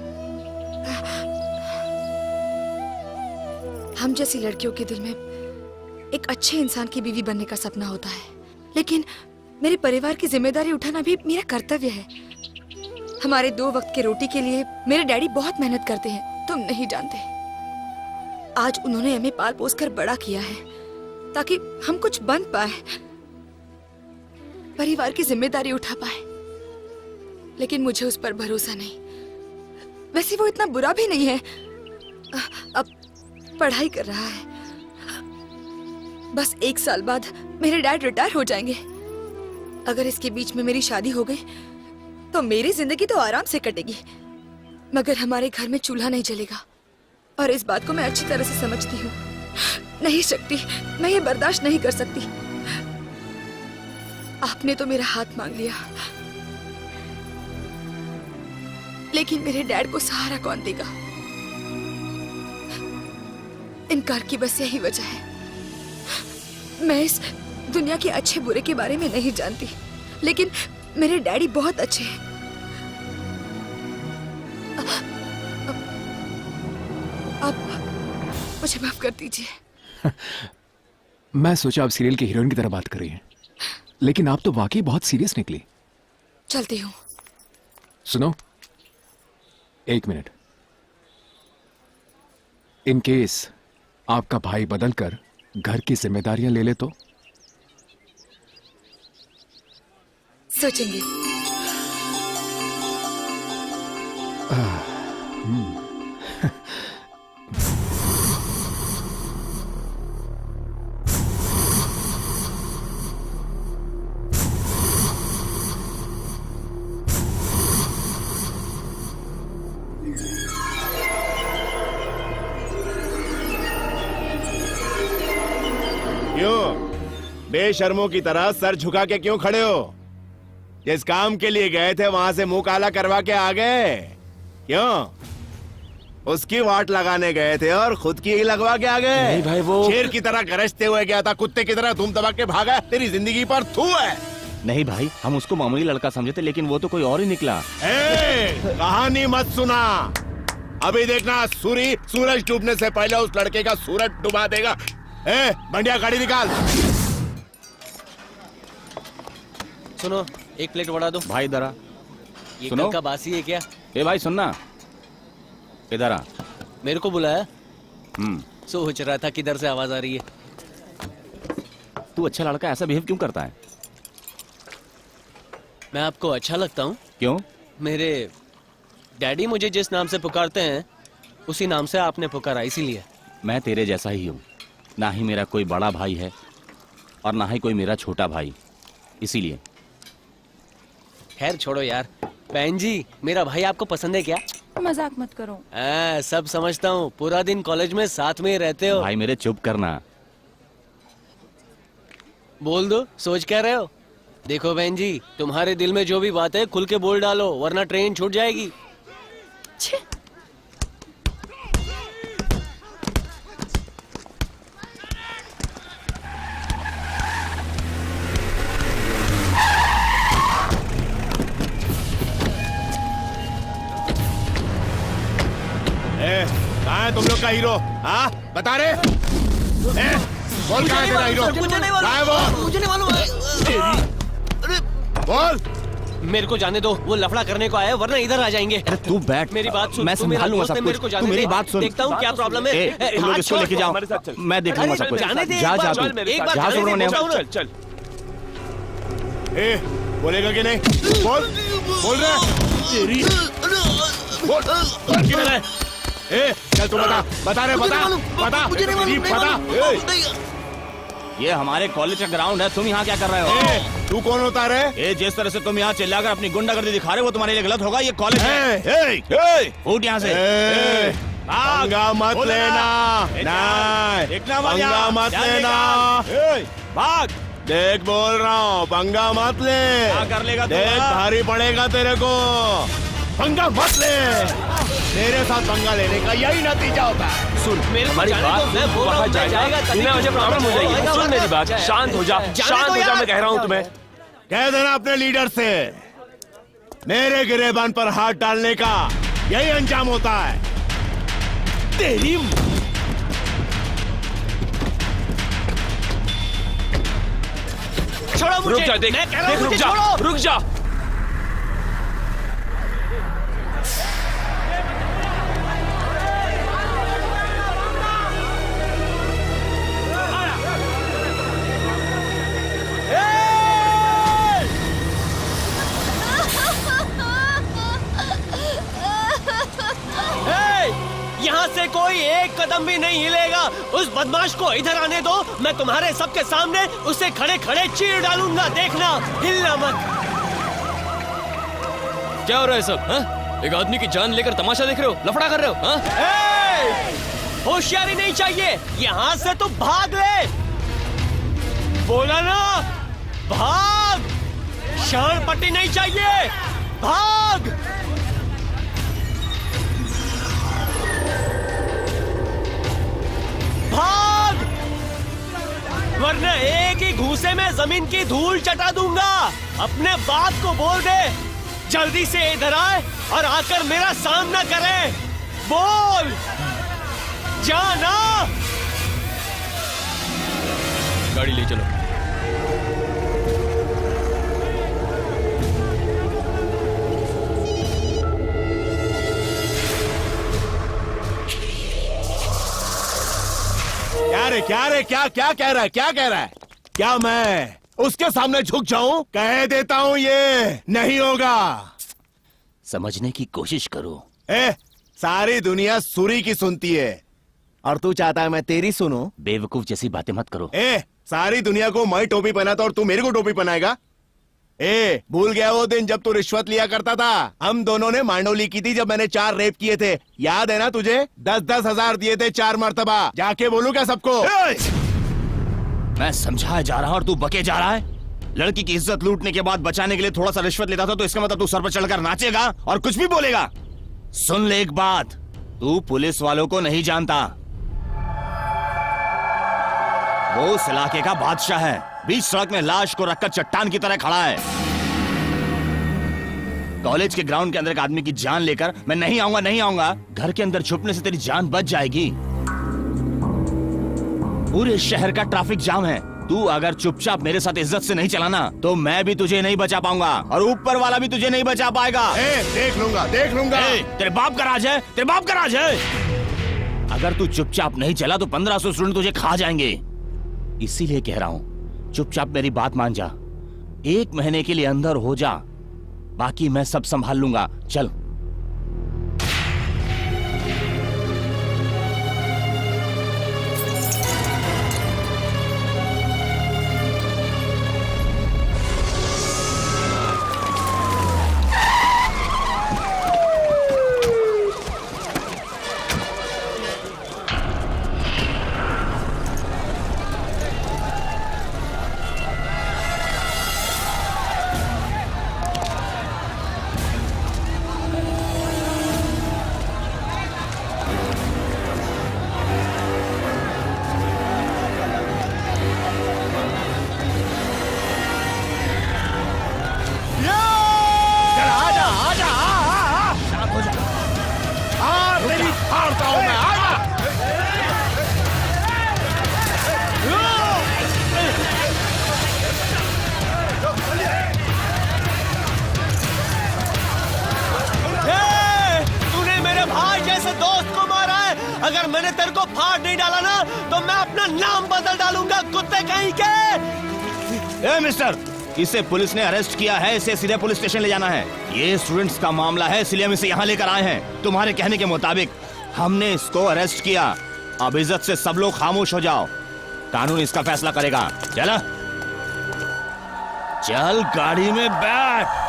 Speaker 8: हम जैसी लड़कियों के दिल में एक अच्छे इंसान की बीवी बनने का सपना होता है, लेकिन मेरे परिवार की जिम्मेदारी उठाना भी मेरा कर्तव्य है। हमारे 2 वक्त के रोटी के लिए मेरे डैडी बहुत मेहनत करते हैं, तुम नहीं जानते। आज उन्होंने हमें पाल पोस कर बड़ा किया है ताकि हम कुछ बन पाए, परिवार की जिम्मेदारी उठा पाए, लेकिन मुझे उस पर भरोसा नहीं। वैसे वो इतना बुरा भी नहीं है, अब पढ़ाई कर रहा है। बस 1 साल बाद मेरे डैड रिटायर हो जाएंगे। अगर इसके बीच में मेरी शादी हो गई तो मेरी जिंदगी तो आराम से कटेगी, मगर हमारे घर में चूल्हा नहीं जलेगा, और इस बात को मैं अच्छी तरह से समझती हूँ। नहीं शक्ति, मैं ये बर्दाश्त नहीं कर सकती। आपने तो मेरा हाथ मांग लिया, लेकिन मेरे डैड को सहारा कौन देगा? इनकार की बस यही वजह है। मैं इस दुनिया के अच्छे बुरे के बारे में नहीं जानती, लेकिन मेरे डैडी बहुत अच्छे हैं। आप मुझे माफ कर दीजिए।
Speaker 14: मैं सोचा आप सीरियल की हीरोइन की तरह बात कर रही हैं, लेकिन आप तो वाकई बहुत सीरियस निकली।
Speaker 8: चलती हूँ।
Speaker 14: सुनो, 1 मिनट। इन केस आपका भाई बदलकर घर की जिम्मेदारियां ले ले तो?
Speaker 8: सोचेंगे।
Speaker 5: क्यों बेशर्मों की तरह सर झुका के क्यों खड़े हो? जिस काम के लिए गए थे वहां से मुंह काला करवा के आ गए? क्यों? उसकी वाट लगाने गए थे और खुद की ही लगवा के आ गए?
Speaker 3: नहीं भाई, वो
Speaker 5: शेर की तरह गरजते हुए गया था, कुत्ते की तरह धूम दबा के भागा। तेरी जिंदगी पर थू है।
Speaker 1: नहीं भाई, हम उसको मामूली लड़का समझे थे, लेकिन वो तो कोई और ही निकला।
Speaker 5: कहानी मत सुना। अभी देखना, सूरज डूबने से पहले उस लड़के का सूरज डुबा देगा। बंडिया गाड़ी निकाल।
Speaker 7: सुनो, 1 प्लेट वड़ा दो।
Speaker 1: भाई इधर आ।
Speaker 7: ये
Speaker 1: सुनो।
Speaker 7: कल का बासी है क्या?
Speaker 1: ए भाई सुनना, इधर आ।
Speaker 7: मेरे को बुलाया?
Speaker 1: हम्म।
Speaker 7: सोच रहा था किधर से आवाज आ रही है।
Speaker 1: तू अच्छा लड़का ऐसा बिहेव क्यों करता है?
Speaker 7: मैं आपको अच्छा लगता हूँ?
Speaker 1: क्यों?
Speaker 7: मेरे डैडी मुझे जिस नाम से पुकारते हैं उसी नाम से आपने पुकारा, इसीलिए।
Speaker 1: मैं तेरे जैसा ही हूँ। ना ही मेरा कोई बड़ा भाई है और ना ही कोई मेरा छोटा भाई, इसीलिए।
Speaker 7: खैर छोड़ो यार। बहन जी, मेरा भाई आपको पसंद है क्या?
Speaker 9: मजाक मत करो।
Speaker 7: सब समझता हूँ, पूरा दिन कॉलेज में साथ में ही रहते हो।
Speaker 1: भाई मेरे चुप करना।
Speaker 7: बोल दो, सोच क्या रहे हो? देखो बहन जी, तुम्हारे दिल में जो भी बात है खुल के बोल डालो, वरना ट्रेन छूट जाएगी।
Speaker 5: का हीरो? हाँ बता रहे? बोल कहाँ है तेरा हीरो?
Speaker 7: मुझे नहीं
Speaker 5: कहाँ है वो?
Speaker 7: मुझे नहीं मालूम है।
Speaker 5: बोल।
Speaker 7: मेरे को जाने दो, वो लफड़ा करने को आया है, वरना इधर आ जाएंगे।
Speaker 1: अरे तू बैठ,
Speaker 7: मेरी बात सुन,
Speaker 1: मैं
Speaker 7: तू मेरा
Speaker 1: संभाल लूंगा
Speaker 7: दोस्त है,
Speaker 1: सब
Speaker 7: मेरे
Speaker 1: कुछ।
Speaker 7: को जाने
Speaker 1: तू मेरी
Speaker 7: दे।
Speaker 1: बात सुन।
Speaker 7: देखता हूँ क्या प्रॉब्लम है।
Speaker 1: तुम लोग इसको
Speaker 7: हाथ
Speaker 1: लेके
Speaker 7: छोड़।
Speaker 1: जाओ, मैं देख लूंगा सब कुछ।
Speaker 7: जाने दे,
Speaker 1: जा
Speaker 7: एक
Speaker 1: जा
Speaker 7: बार
Speaker 1: तू,
Speaker 7: एक बार
Speaker 1: जा
Speaker 7: जाने दे,
Speaker 1: सुनो ने।
Speaker 7: बोलता हूँ ना।
Speaker 3: चल
Speaker 5: बोलेगा कि नहीं? बोल रहे? तेरी बोल किधर है? चल तू बता रहे, बता।
Speaker 7: मुझे नहीं मालूम,
Speaker 5: बता।
Speaker 1: ये हमारे कॉलेज का ग्राउंड है, तुम यहाँ क्या कर रहे हो?
Speaker 5: तू कौन होता रे?
Speaker 1: ये जिस तरह से तुम यहाँ चिल्लाकर अपनी गुंडागर्दी दिखा रहे हो वो तुम्हारे लिए गलत होगा। ये कॉलेज है। उठ यहाँ से।
Speaker 5: पंगा मत लेना। नहीं, पंगा मत लेना।
Speaker 1: भाग।
Speaker 5: देख बोल रहा हूँ, पंगा मत ले।
Speaker 1: क्या कर लेगा तू?
Speaker 5: देख भारी पड़ेगा तेरे को। पंगा मत ले। मेरे साथ पंगा लेने का यही नतीजा होता है।
Speaker 7: सुन, मेरे को जाने दो, मैं बोल रहा हूँ, मैं जाएगा तभी
Speaker 3: मुझे प्रॉब्लम हो जाएगी। सुन मेरी बात, शांत हो जा, शांत हो जा, मैं कह रहा हूँ तुम्हें।
Speaker 5: कह देना अपने लीडर से, मेरे गिरेबान पर हाथ डालने का यही अंजाम होता है। तेरी
Speaker 7: छोड़ो मुझे।
Speaker 3: रुक जा, देख,
Speaker 7: मैं कह रहा हूँ,
Speaker 3: रुक
Speaker 7: मुझे
Speaker 3: जा,
Speaker 7: छोड़ो।
Speaker 3: रुक जा।
Speaker 7: यहाँ से कोई एक कदम भी नहीं हिलेगा। उस बदमाश को इधर आने दो, मैं तुम्हारे सबके सामने उसे खड़े खड़े चीर डालूंगा। देखना, हिलना मत।
Speaker 12: क्या हो रहा है सब? हाँ? एक आदमी की जान लेकर तमाशा देख रहे हो, लफड़ा कर रहे हो? हाँ?
Speaker 7: होशियारी नहीं चाहिए, यहाँ से तो भाग ले। बोला ना, भाग। शान पट्टी नहीं चाहिए, भाग। भाग, वरना एक ही घूंसे में जमीन की धूल चटा दूंगा। अपने बाप को बोल दे जल्दी से इधर आए और आकर मेरा सामना करे। बोल, जाना।
Speaker 12: गाड़ी ले चलो।
Speaker 5: क्या रे, क्या कह रहा है? क्या मैं उसके सामने झुक जाऊं? कह देता हूं ये नहीं होगा।
Speaker 1: समझने की कोशिश करो।
Speaker 5: सारी दुनिया सूरी की सुनती है और तू चाहता है मैं तेरी सुनूं?
Speaker 1: बेवकूफ जैसी बातें मत करो।
Speaker 5: सारी दुनिया को मैं टोपी पहनाता और तू मेरे को टोपी पहनाएगा? भूल गया वो दिन जब तू रिश्वत लिया करता था? हम दोनों ने मांडोली की थी जब मैंने 4 रेप किए थे, याद है ना तुझे? 10-10 हजार दिए थे 4 मर्तबा। जाके बोलूं क्या सबको?
Speaker 1: मैं समझाया जा रहा हूं और तू बके जा रहा है। लड़की की इज्जत लूटने के बाद बचाने के लिए थोड़ा सा रिश्वत लेता था तो इसका मतलब तू सर पर चढ़कर नाचेगा और कुछ भी बोलेगा? सुन ले एक बात, तू पुलिस वालों को नहीं जानता। वो उस इलाके का बादशाह है। बीच सड़क में लाश को रखकर चट्टान की तरह खड़ा है। कॉलेज के ग्राउंड के अंदर एक आदमी की जान लेकर मैं नहीं आऊंगा। घर के अंदर छुपने से तेरी जान बच जाएगी। पूरे शहर का ट्रैफिक जाम है। तू अगर चुपचाप मेरे साथ इज्जत से नहीं चलाना तो मैं भी तुझे नहीं बचा पाऊंगा और ऊपर वाला भी तुझे नहीं बचा पाएगा।
Speaker 5: देख लूंगा।
Speaker 1: तेरे बाप का राज है। अगर तू चुपचाप नहीं चला तो 1500 स्टूडेंट तुझे खा जाएंगे। इसीलिए कह रहा हूं, चुपचाप मेरी बात मान जा। 1 महीने के लिए अंदर हो जा, बाकी मैं सब संभाल लूंगा। चल।
Speaker 7: को फाड़ नहीं डाला ना तो मैं अपना नाम बदल डालूंगा, कुत्ते कहीं के।
Speaker 1: ए मिस्टर, इसे पुलिस ने अरेस्ट किया है, इसे सीधे पुलिस स्टेशन ले जाना है। ये स्टूडेंट्स का मामला है, इसलिए हम इसे यहाँ लेकर आए हैं। तुम्हारे कहने के मुताबिक हमने इसको अरेस्ट किया। अब इज्जत से सब लोग खामोश हो जाओ, कानून इसका फैसला करेगा। चला चल गाड़ी में बैठ।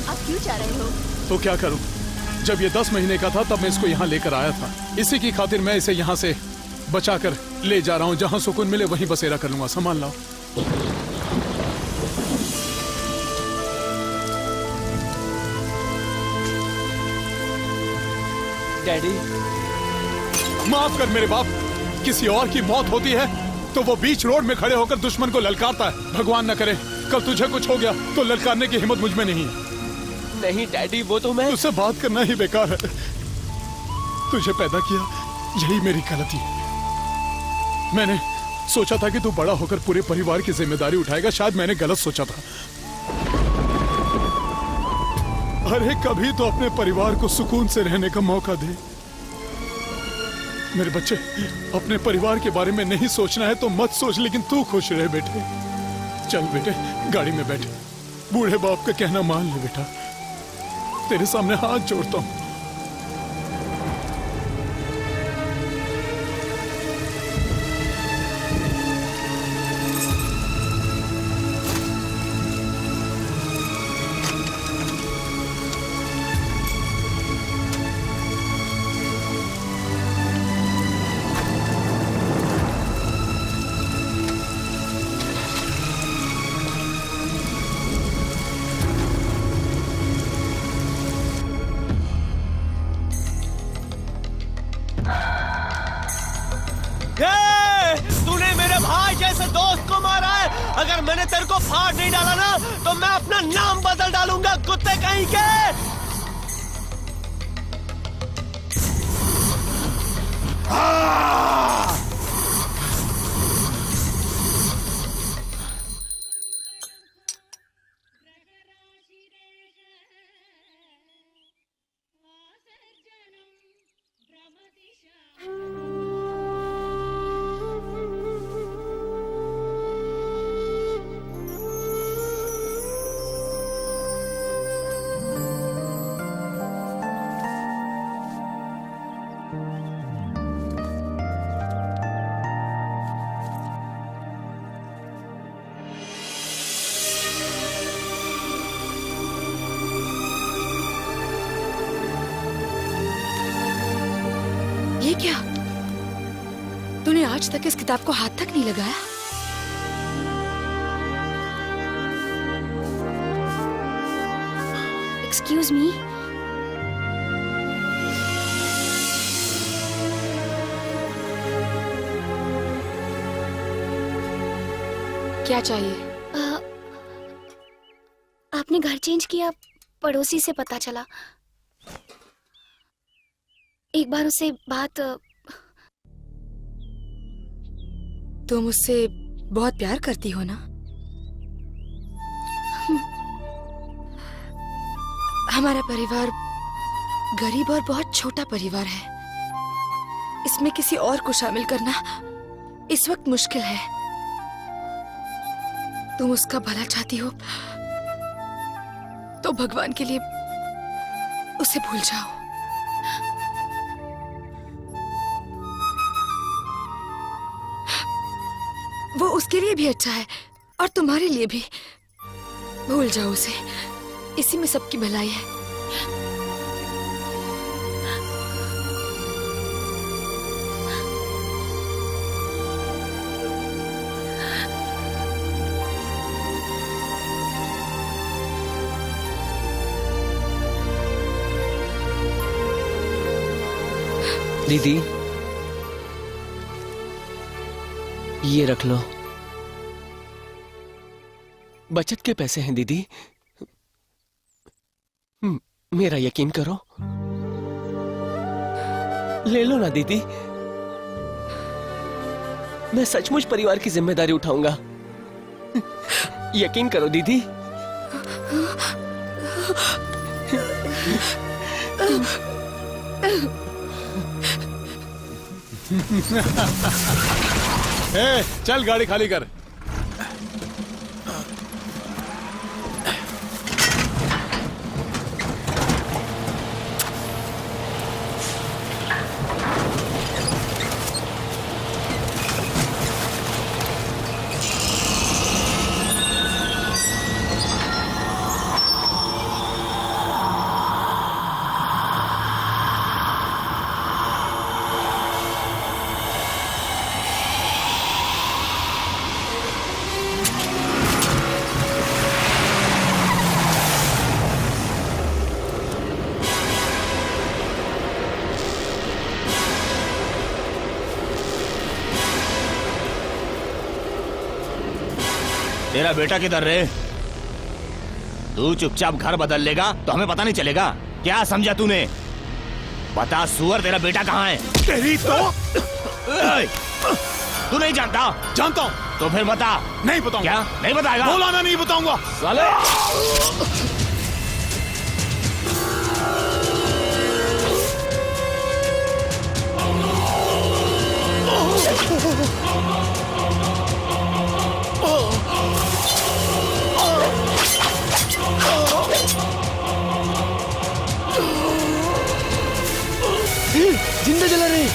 Speaker 4: आप क्यों चाह रहे हो?
Speaker 6: तो क्या करूं? जब ये 10 महीने का था तब मैं इसको यहाँ लेकर आया था। इसी की खातिर मैं इसे यहाँ से बचाकर ले जा रहा हूँ। जहाँ सुकून मिले वहीं बसेरा कर लूंगा। संभाल लाओ।
Speaker 7: डैडी,
Speaker 6: माफ कर मेरे बाप। किसी और की मौत होती है तो वो बीच रोड में खड़े होकर दुश्मन को ललकारता है। भगवान न करे कल तुझे कुछ हो गया तो ललकारने की हिम्मत मुझ में नहीं है।
Speaker 7: नहीं डैडी, वो तो मैं
Speaker 6: तुझसे बात करना ही बेकार है। तुझे पैदा किया यही मेरी गलती है। मैंने सोचा था कि तू बड़ा होकर पूरे परिवार की जिम्मेदारी उठाएगा। शायद मैंने गलत सोचा था। अरे कभी तो अपने परिवार को सुकून से रहने का मौका दे। मेरे बच्चे, अपने परिवार के बारे में नहीं सोचना है तो मत सोच, लेकिन तू खुश रहे बेटे। चल बेटे, गाड़ी में बैठ। बूढ़े बाप का कहना मान ले बेटा। तेरे सामने हाथ जोड़ता हूं।
Speaker 7: तूने मेरे भाई जैसे दोस्त को मारा है। अगर मैंने तेरे को फाड़ नहीं डाला ना तो मैं अपना नाम बदल डालूंगा, कुत्ते कहीं के।
Speaker 8: ये क्या? तूने आज तक इस किताब को हाथ तक नहीं लगाया?
Speaker 10: Excuse me.
Speaker 8: क्या चाहिए?
Speaker 10: आपने घर चेंज किया, पड़ोसी से पता चला। एक बार उससे बात।
Speaker 8: तुम उससे बहुत प्यार करती हो ना? हमारा परिवार गरीब और बहुत छोटा परिवार है। इसमें किसी और को शामिल करना इस वक्त मुश्किल है। तुम उसका भला चाहती हो तो भगवान के लिए उसे भूल जाओ। वो उसके लिए भी अच्छा है। और तुम्हारे लिए भी। भूल जाओ उसे, इसी में सबकी भलाई है।
Speaker 7: दीदी, ये रख लो, बचत के पैसे हैं दीदी। मेरा यकीन करो, ले लो ना दीदी। मैं सचमुच परिवार की जिम्मेदारी उठाऊंगा, यकीन करो दीदी।
Speaker 6: चल गाड़ी खाली कर।
Speaker 1: तेरा बेटा किधर रे? तू चुपचाप घर बदल लेगा तो हमें पता नहीं चलेगा। क्या समझा तूने? बता सुअर, तेरा बेटा कहाँ है?
Speaker 6: तेरी तो
Speaker 1: तू नहीं जानता?
Speaker 6: जानता हूँ।
Speaker 1: तो फिर बता।
Speaker 6: नहीं बताऊंगा।
Speaker 1: क्या नहीं बताएगा?
Speaker 6: बोला ना, नहीं बताऊंगा
Speaker 1: साले।
Speaker 13: जिंदा जला रहे।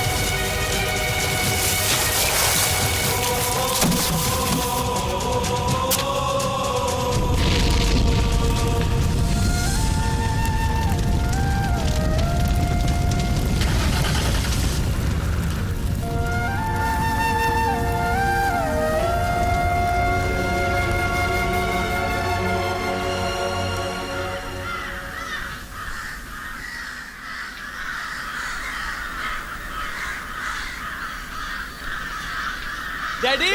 Speaker 7: डैडी,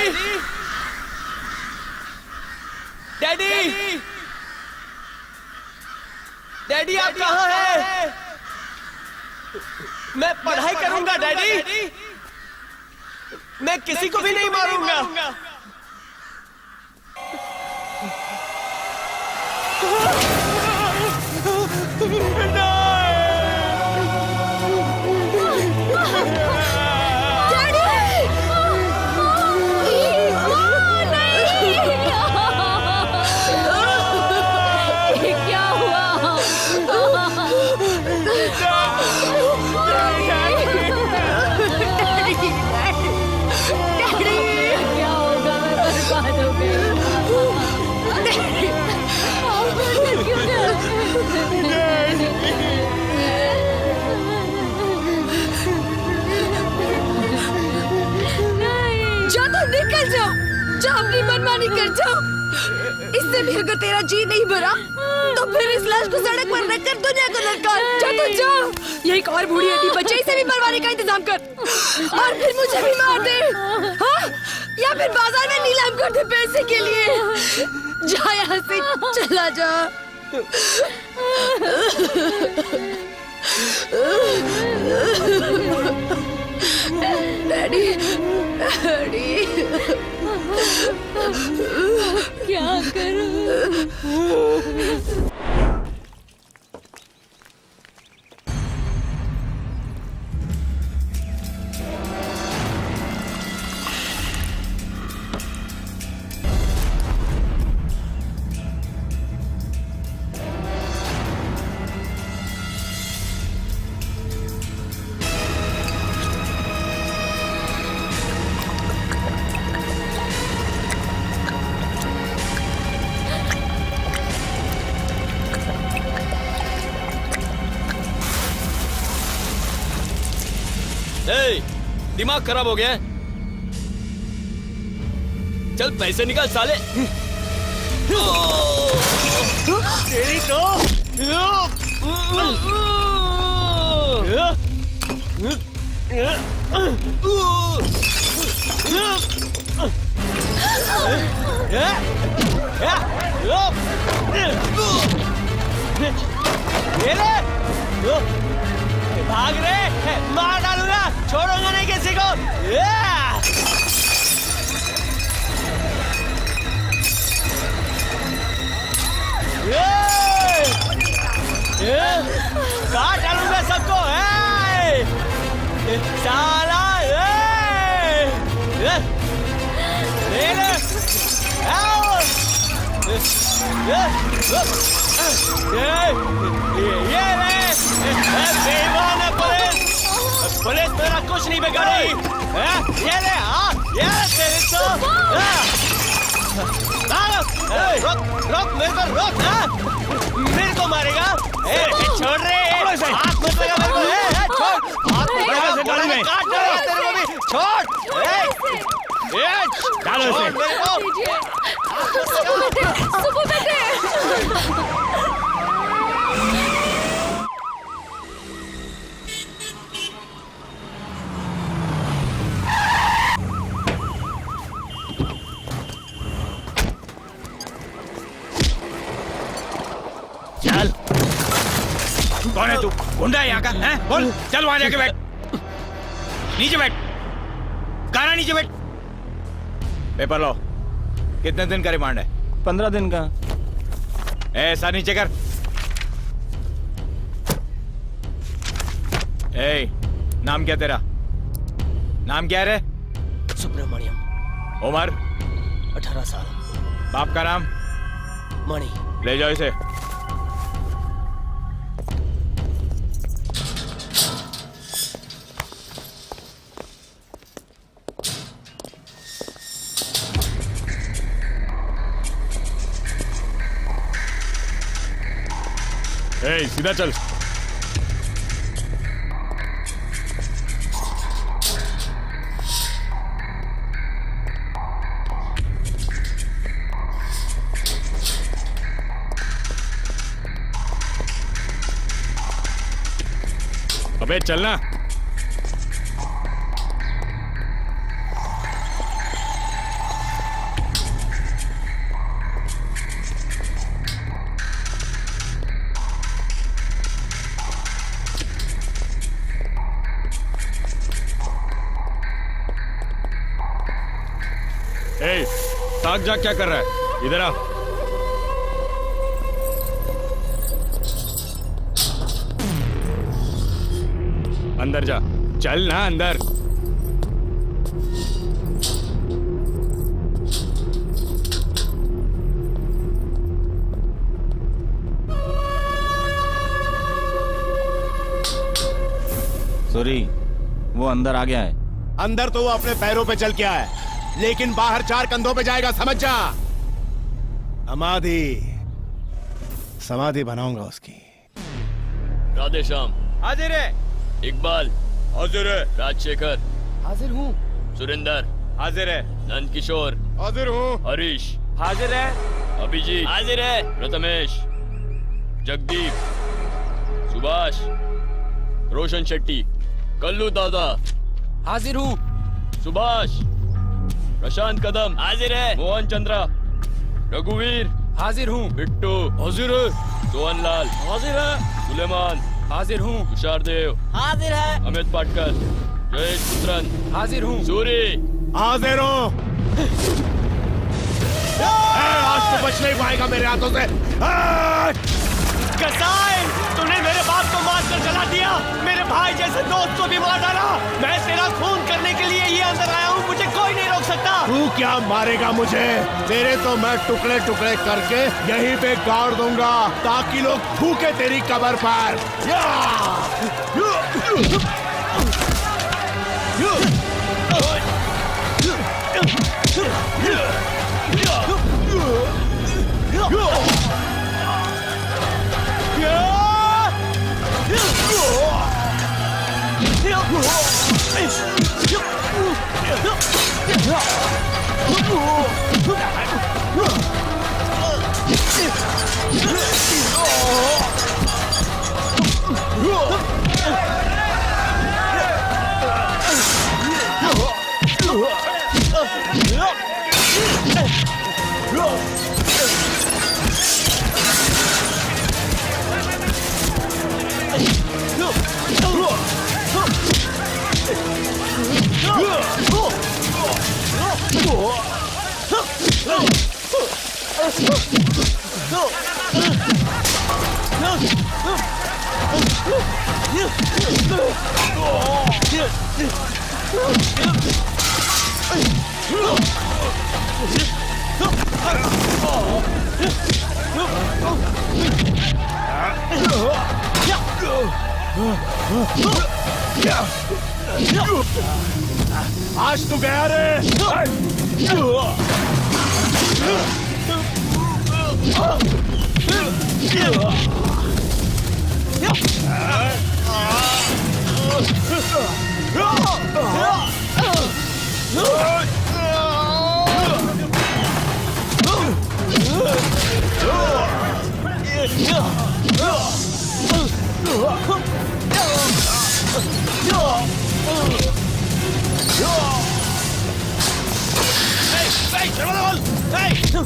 Speaker 7: डैडी, डैडी आप कहाँ हैं? मैं पढ़ाई करूंगा डैडी, मैं किसी को भी नहीं मारूंगा।
Speaker 8: अपनी मनमानी कर जाओ। इससे भी अगर तेरा जी नहीं भरा तो फिर इस लाश को सड़क पर रखकर दुनिया को ललकार। जा तो जा, ये एक और बूढ़ी हड्डी बच्चे, इसे भी मरवाने का इंतजाम कर और फिर मुझे भी मार दे। हाँ? या फिर बाजार में नीलाम कर दे पैसे के लिए। जा यहाँ से, चला जा। डैडी, डैडी, क्या करूं?
Speaker 12: दिमाग खराब हो गया है? चल पैसे निकाल साले।
Speaker 1: तेरी तो
Speaker 3: भाग रहे, मार डालूंगा, छोड़ूंगा नहीं किसी को। काट डालूंगा सबको, साला। ले ले, ये ले, बेईमान है पुलिस। पुलिस मेरा कुछ नहीं बिगाड़ी। ये ले, ये तेरे तो रोक मेरे को, रोक। मेरे को मारेगा? छोड़ रहे, हाथ मत लगा मेरे को। छोड़, हाथ मत लगा, काट डालो तेरे को भी। छोड़, डालो इसे।
Speaker 4: सुबह बेटे।
Speaker 11: चल, कौन है तू? गुंडा है यहाँ का? हैं? बोल, चल वहां जाके बैठ, नीचे बैठ, गाना नीचे बैठ। पेपर लो। कितने दिन का रिमांड है?
Speaker 1: 15 दिन का।
Speaker 11: ऐसा नीचे कर। नाम क्या तेरा? नाम क्या है रे?
Speaker 3: सुब्रमण्यम।
Speaker 11: उम्र?
Speaker 3: 18 साल।
Speaker 11: बाप का नाम?
Speaker 3: मणि।
Speaker 11: ले जाओ इसे। सीधा चल। अबे चलना। ताक जा, क्या कर रहा है? इधर आ। अंदर जा, चल ना अंदर।
Speaker 1: सॉरी, वो अंदर आ गया है।
Speaker 5: अंदर तो वो अपने पैरों पे चल के आया है, लेकिन बाहर 4 कंधों पे जाएगा, समझ जा। समाधि बनाऊंगा उसकी।
Speaker 12: राधे श्याम।
Speaker 11: हाजिर है।
Speaker 12: इकबाल।
Speaker 11: हाजिर है।
Speaker 12: राजशेखर।
Speaker 3: हाजिर हूँ।
Speaker 12: सुरेंदर।
Speaker 11: हाजिर है।
Speaker 12: नंद किशोर।
Speaker 5: हाजिर हूँ।
Speaker 12: हरीश।
Speaker 3: हाजिर है।
Speaker 12: अभिजीत।
Speaker 2: हाजिर है।
Speaker 12: प्रथमेश। जगदीप। सुभाष। रोशन शेट्टी। कल्लू दादा।
Speaker 3: हाजिर हूँ।
Speaker 12: सुभाष। प्रशांत कदम।
Speaker 2: हाजिर है।
Speaker 12: मोहन चंद्रा। रघुवीर।
Speaker 3: हाजिर हूँ।
Speaker 12: बिट्टू।
Speaker 11: हाजिर है।
Speaker 12: सोहनलाल।
Speaker 3: हाजिर है।
Speaker 12: सुलेमान।
Speaker 3: हाजिर हूँ।
Speaker 12: तुषार देव।
Speaker 2: हाजिर है।
Speaker 12: अमित पाटकर। जयेश पुत्रन।
Speaker 3: हाजिर हूँ।
Speaker 12: सूरी।
Speaker 5: हाजिर हूँ। आज तो बच नहीं पाएगा मेरे हाथों से।
Speaker 3: कसाई, तूने मेरे बाप को मार कर जला दिया, मेरे भाई जैसे दोस्त को भी मार डाला। मैं तेरा खून करने के लिए ये अंदर आया हूँ, मुझे कोई नहीं रोक सकता।
Speaker 5: तू क्या मारेगा मुझे? तेरे तो मैं टुकड़े टुकड़े करके यहीं पे गाड़ दूंगा, ताकि लोग थूके तेरी कब्र पर। आज तू गया रे।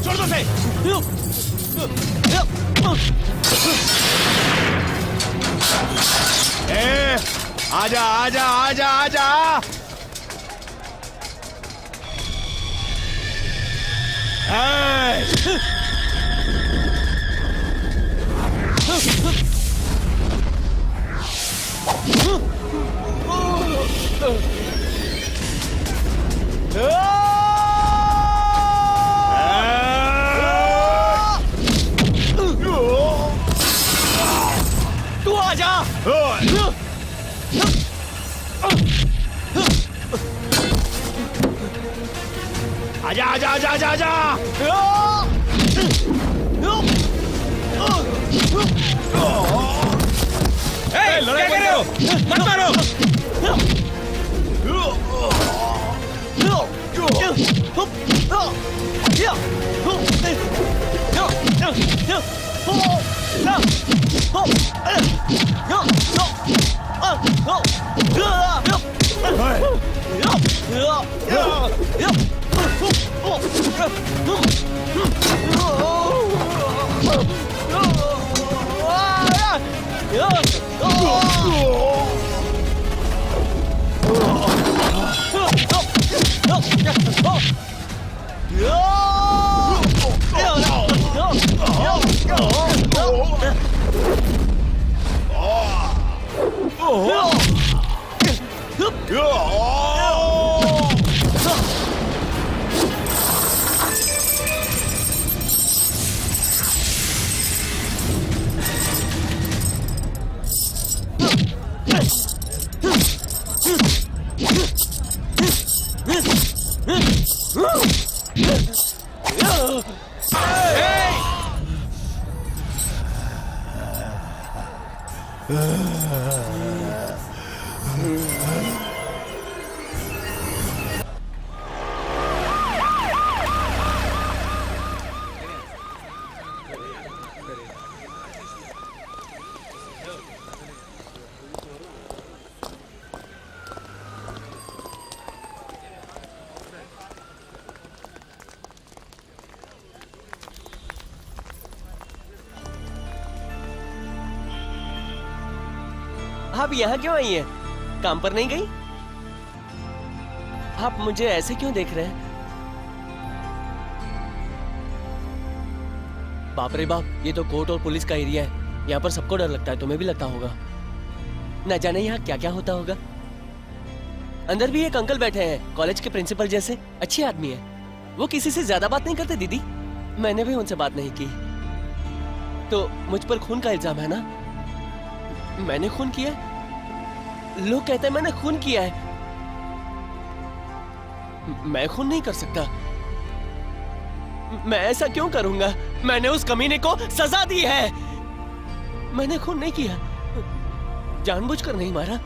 Speaker 5: छोड़ दो उसे। आजा आजा आजा आजा।
Speaker 7: तू आजा।
Speaker 5: आजा आजा आजा आजा आजा।
Speaker 11: लड़ाई कर रहे हो, मत मारो।
Speaker 7: आप यहाँ क्यों आई हैं? काम पर नहीं गई? आप मुझे ऐसे क्यों देख रहे हैं? बाप रे बाप, ये तो कोर्ट और पुलिस का एरिया है। यहाँ पर सबको डर लगता है, तुम्हें भी लगता होगा। न जाने यहाँ क्या क्या होता होगा। अंदर भी एक अंकल बैठे हैं, कॉलेज के प्रिंसिपल जैसे, अच्छे आदमी है। वो किसी से ज्यादा बात नहीं करते दीदी। मैंने भी उनसे बात नहीं की। तो मुझ पर खून का इल्जाम है ना? मैंने खून किया? लोग कहते हैं मैंने खून किया है। मैं खून नहीं कर सकता। मैं ऐसा क्यों करूंगा? मैंने उस कमीने को सजा दी है। मैंने खून नहीं किया, जानबूझकर नहीं मारा।